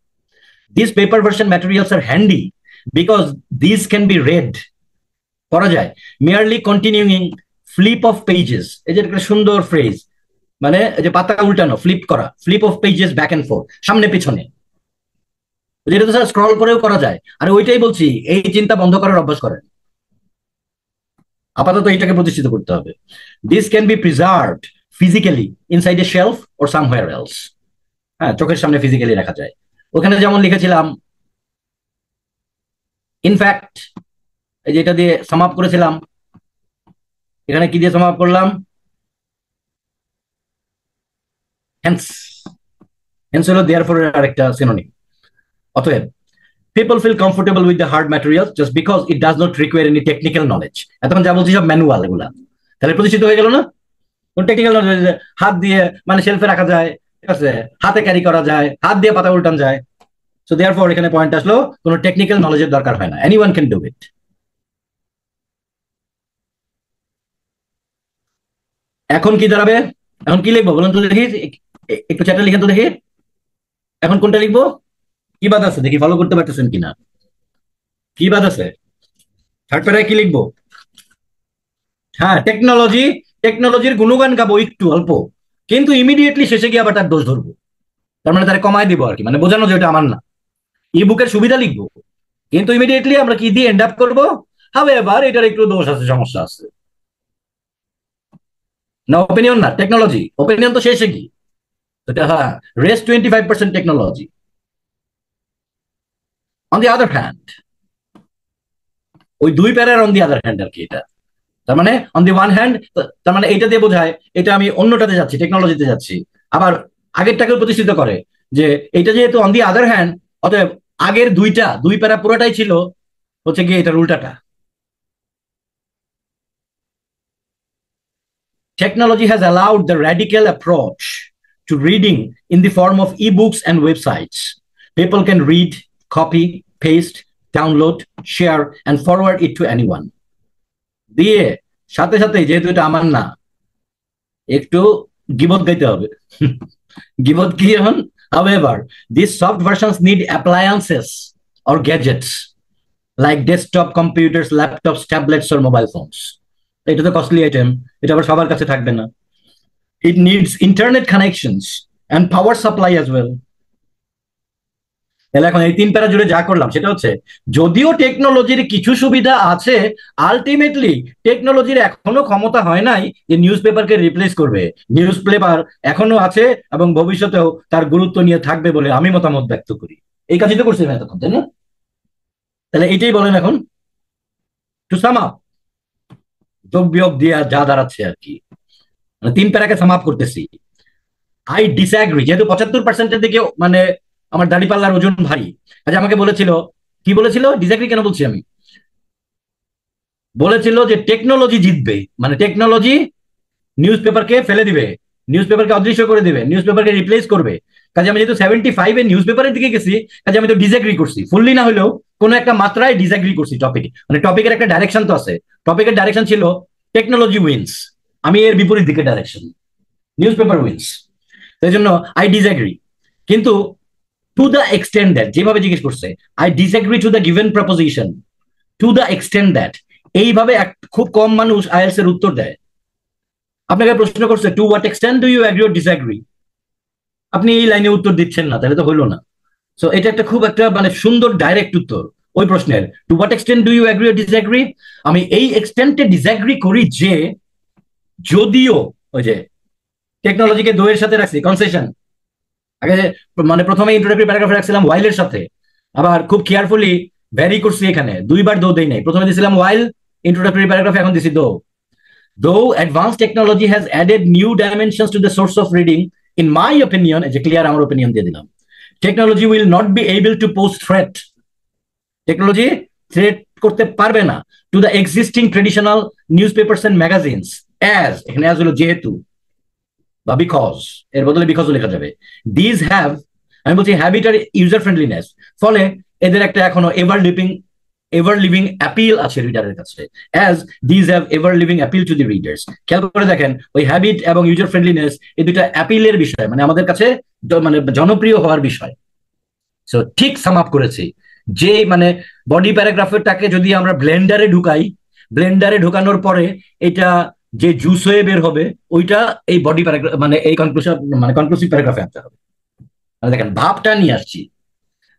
These paper version materials are handy because these can be read, পড়া যায়, merely continuing flip of pages। এই যে একটা সুন্দর ফ্রেজ, মানে যে পাতা উল্টানো, ফ্লিপ করা, flip of pages back end fourth, সামনে পিছনে, যেটা তো স্যার স্ক্রল করেও করা যায়। আর ওইটাই বলছি, এই চিন্তা বন্ধ করার অভ্যাস করেন। আপাতত এইটাকে প্রতিষ্ঠিত করতে হবে। This can be preserved physically inside A shelf or somewhere else. হ্যাঁ, চোখের সামনে ফিজিক্যালি রাখা যায়। ওখানে যেমন লিখেছিলাম, ইনফ্যাক্ট এই যে এটা দিয়ে সাম আপ করেছিলাম, এখানে কি দিয়ে সাম আপ করলাম? হেন্স। হেন্স হলো দেয়ারফর এর আরেকটা সিনোনিম। অতএব people feel comfortable with the hard materials just because it does not require any technical knowledge. এতক্ষণ যা বলছি সব ম্যানুয়াল, এগুলা তাহলে প্রতিষ্ঠিত হয়ে গেল না? কোন টেকনিক্যাল নলেজ? হাত দিয়ে মানে শেলফে রাখা যায়, ঠিক আছে, হাতে ক্যারি করা যায়, হাত দিয়ে পাতা উল্টান যায়। সো দেয়ারফর এখানে পয়েন্ট আসলো, কোনো টেকনিক্যাল নলেজের দরকার হয় না, এনিওয়ান ক্যান ডু ইট। এখন কি দাঁড়াবে? এখন কি লিখবো বলুন তো দেখি, একটু চ্যাটে লিখেন তো দেখি, এখন কোনটা লিখবো? কি বাদ আছে দেখি, ফলো করতে পারতেছেন কিনা, কি বাদ আছে? থার্ড প্যারায় কি লিখবো? হ্যাঁ, টেকনোলজি। টেকনোলজির গুণগান গাবো একটু অল্প, কিন্তু ইমিডিয়েটলি শেষে গিয়ে আবার তার দোষ ধরবো, তার মানে তারা কমায় দিব আর কি, মানে বোঝানো যে ওটা আমার না। ই বুকের সুবিধা লিখবো, কিন্তু ইমিডিয়েটলি আমরা কি দিয়ে এন্ড আপ করবো? হবে এবার এটার একটু দোষ আছে, সমস্যা আছে। না ওপিনিয়ন না, টেকনোলজি। ওপিনিয়ন তো শেষে কি, হ্যাঁ, rest 25% technology. On the other hand, ওই দুই প্যারার অন দি আদার হ্যান্ড আর কি এটা। তার মানে অন দি ওয়ান হ্যান্ড, তার মানে এইটা দিয়ে বোঝায় এটা আমি অন্যটাতে যাচ্ছি, টেকনোলজিতে যাচ্ছি। আবার আগেরটাকেও প্রতিষ্ঠিত করে যে এইটা যেহেতু অন দি আদার হ্যান্ড, অতএব আগের দুই প্যারা পুরোটাই ছিল হচ্ছে গিয়ে এটার উল্টাটা। Technology has allowed the radical approach to reading in the form of ebooks and websites. People can read, copy, paste, download, share, and forward it to anyone. দিয়ে সাথে সাথে, যেহেতু এটা আমার না, একটু গিবত গাইতে হবে। গিবত কি এখন? However, these soft versions need appliances or gadgets like desktop computers, laptops, tablets, or mobile phones. এটা তো কস্টলি আইটেম, এটা আবার সবার কাছে থাকবে না। It needs internet connections and power supply as well. তাহলে এখন এই তিন প্যারা জুড়ে যা করলাম সেটা হচ্ছে, যদিও টেকনোলজির কিছু সুবিধা আছে, আলটিমেটলি টেকনোলজির এখনো ক্ষমতা হয় নাই যে নিউজ পেপারকে রিপ্লেস করবে। নিউজ পেপার এখনো আছে এবং ভবিষ্যতেও তার গুরুত্ব নিয়ে থাকবে বলে আমি মতামত ব্যক্ত করি। এই কাজই তো করছি আমি এতক্ষণ, তাই না? তাহলে এইটাই বলেন এখন, টু সাম আপ, যোগ বিয়োগ দিয়ে যা দাঁড়াচ্ছে আর কি, মানে তিন প্যারাকে সাম আপ করতেছি। আই ডিসঅ্যাগ্রি, যেহেতু 75%-এর দিকে মানে আমার দাড়ি পাল্লার ওজন ভারী, আচ্ছা আমাকে বলেছিল, কি বলেছিল, ডিসঅ্যাগ্রি কেন বলছি আমি, বলেছিল যে টেকনোলজি জিতবে, মানে টেকনোলজি নিউজ পেপারকে ফেলে দিবে, নিউজ পেপারকে অদৃশ্য করে দিবে, নিউজ পেপারকে রিপ্লেস করবে। কাজে আমি যেহেতু 75-এ নিউজ পেপারের দিকে গেছি, কাজে আমি তো ডিসঅ্যাগ্রি করছি, ফুললি না হলেও কোনো একটা মাত্রায় ডিসঅ্যাগ্রি করছি টপিকে, মানে টপিকের একটা ডাইরেকশন তো আছে। টপিকের ডাইরেকশন ছিল টেকনোলজি উইন্স, আমি এর বিপরীত দিকে ডাইরেকশন, নিউজ পেপার উইন্স। সেই জন্য আই ডিসঅ্যাগ্রি, কিন্তু টু দ্য এক্সটেন্ড দ্যাট, যেভাবে জিজ্ঞেস করছে, I disagree to the given proposition to the extend that, এইভাবে খুব কম মানুষ আইএলটিএস এর উত্তর দেয়। আপনাকে প্রশ্ন করছে to what extent do you agree or disagree, আপনি এই লাইনে উত্তর দিচ্ছেন না, তাহলে তো হইলো না। সো এটা একটা খুব একটা মানে সুন্দর ডাইরেক্ট উত্তর ওই প্রশ্নের, to what extent do you agree or disagree. আমি এই এক্সটেন্টে ডিসঅ্যাগ্রি করি যে যদিও ওই যে টেকনোলজিকে দোয়ের সাথে রাখছি, কনসেশন। আগে মানে প্রথমে ইন্ট্রোডাক্টরি প্যারাগ্রাফে রাখছিলাম ওয়াইলের সাথে, আবার খুব কেয়ারফুলি ভ্যারি করছি, এখানে দুইবার দো দেই নাই, প্রথমে দিয়েছিলাম ওয়াইল ইন্ট্রোডাক্টরি প্যারাগ্রাফে, এখন দিছি দো। Though advanced technology has added new dimensions to the source of reading, in my opinion, as a clear আমার opinion দিয়ে দিলাম, technology will not be able to pose threat. Technology threat করতে পারবে না to the existing traditional newspapers and magazines as, এখানে as হলো যেহেতু বা বিকজ, এর বদলে বিকজ লেখা যাবে। These have, আমি বলছি হ্যাবিটার ইউজার ফ্রেন্ডলিনেস, ফলে এদের একটা এখনো এভার লিভিং অ্যাপিল আছে রিডারের কাছে, as these have ever living appeal to the readers. খেয়াল করে দেখেন ওই হ্যাবিট এবং ইউজার ফ্রেন্ডলিনেস এই দুইটা অ্যাপিলের বিষয়, মানে আমাদের কাছে মানে জনপ্রিয় হওয়ার বিষয়। সো ঠিক সাম আপ করেছি যে মানে বডি প্যারাগ্রাফেরটাকে যদি আমরা ব্লেন্ডারে ঢুকাই, ব্লেন্ডারে ঢুকানোর পরে এটা যে জুস হয়ে বের হবে ওইটা এই বডি প্যারাগ্রাফ মানে এই কনক্লুসিভ প্যারাগ্রাফে আনতে হবে। দেখেন ভাবটা নিয়ে আসছি।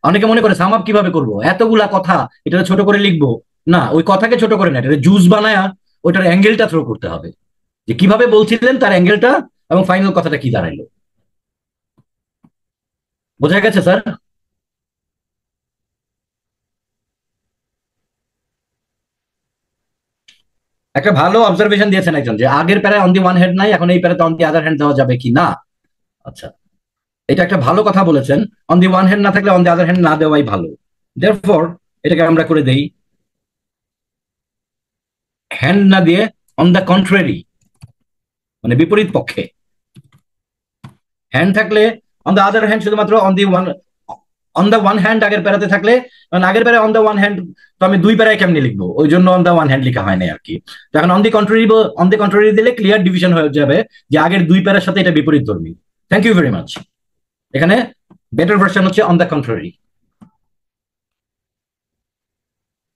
অনেকে মনে করে সাম আপ কিভাবে করবো, এতগুলা কথা এটা ছোট করে লিখবো না, ওই কথাকে ছোট করে না, এটা জুস বানায়া ওইটার অ্যাঙ্গেলটা থ্রো করতে হবে, যে কিভাবে বলছিলেন তার অ্যাঙ্গেলটা এবং ফাইনাল কথাটা কি দাঁড়াইলো। বোঝা গেছে স্যার? একটা ভালো অবজারভেশন দিয়েছেন একজন, যে আগের প্যারায় অন দি ওয়ান হ্যান্ড নাই, এখন এই প্যারাতে অন দি আদার হ্যান্ড দেওয়া যাবে কি না। আচ্ছা, এটা একটা ভালো কথা বলেছেন, অন দি ওয়ান হ্যান্ড না থাকলে অন দি আদার হ্যান্ড না দেওয়াই ভালো। দেয়ারফর এটাকে আমরা করে দেই হ্যান্ড না দিয়ে অন দ্য কন্ট্রারি, মানে বিপরীত পক্ষে। হ্যান্ড থাকলে অন দ্য আদার হ্যান্ড, শুধুমাত্র অন দ্য ওয়ান হ্যান্ড আগের প্যারাতে থাকলে, কারণ আগের প্যারায় অন দ্য ওয়ান হ্যান্ড, তো আমি দুই প্যারায় কেমনি লিখবো, ওই জন্য অন দ্য ওয়ান হ্যান্ড লেখা হয় না আর কি। তো এখন অন দি কন্ট্রারি দিলে ক্লিয়ার ডিভিশন হয়ে যাবে যে আগের দুই প্যারার সাথে এটা বিপরীত ধর্মী। Thank you very much. এখানে বেটার ভার্সন হচ্ছে অন দ্য কন্ট্রারি।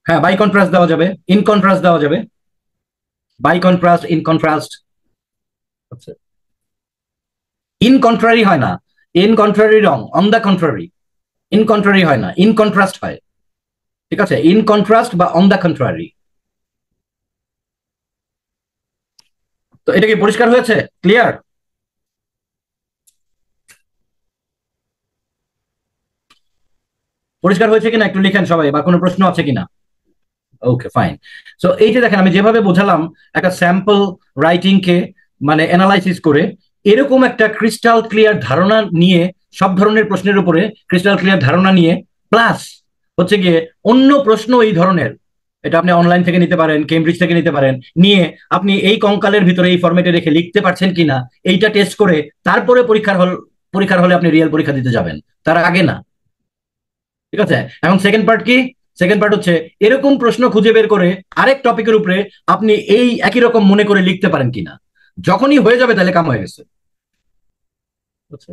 হ্যাঁ, বাই কন্ট্রাস্ট দেওয়া যাবে, ইন কন্ট্রাস্ট দেওয়া যাবে, বাই কন্ট্রাস্ট, ইন কন্ট্রাস্ট। আচ্ছা, ইন কন্ট্রারি হয় না, in contrary wrong, on the contrary. In contrary হয় না, ইন কন্ট্রাস্ট হয়। ঠিক আছে, ইন কন্ট্রাস্ট বা অন দ্য কন্ট্রারি। তো এটা কি পরিষ্কার হয়েছে? ক্লিয়ার? পরিষ্কার হয়েছে কিনা একটু লিখেন সবাই, বা কোনো প্রশ্ন আছে কিনা? ওকে, ফাইন। সো এই যে দেখেন আমি যেভাবে বোঝালাম একটা স্যাম্পল রাইটিং কে মানে অ্যানালাইসিস করে, এরকম একটা ক্রিস্টাল ক্লিয়ার ধারণা নিয়ে, সব ধরনের প্রশ্নের উপরে ক্রিস্টাল ক্লিয়ার ধারণা নিয়ে, প্লাস হচ্ছে গিয়ে অন্য প্রশ্ন এই ধরনের, এটা আপনি অনলাইন থেকে নিতে পারেন, কেমব্রিজ থেকে নিতে পারেন, নিয়ে আপনি এই কঙ্কালের ভিতরে এই ফরম্যাটে রেখে লিখতে পারছেন কিনা এইটা টেস্ট করে তারপরে পরীক্ষার হলে আপনি রিয়েল পরীক্ষা দিতে যাবেন, তার আগে না। ঠিক আছে, এখন সেকেন্ড পার্ট কি? সেকেন্ড পার্ট হচ্ছে এরকম প্রশ্ন খুঁজে বের করে আরেক টপিকের উপরে আপনি এই একই রকম মনে করে লিখতে পারেন কিনা। যখনই হয়ে যাবে তাহলে কাম হয়ে গেছে। আচ্ছা,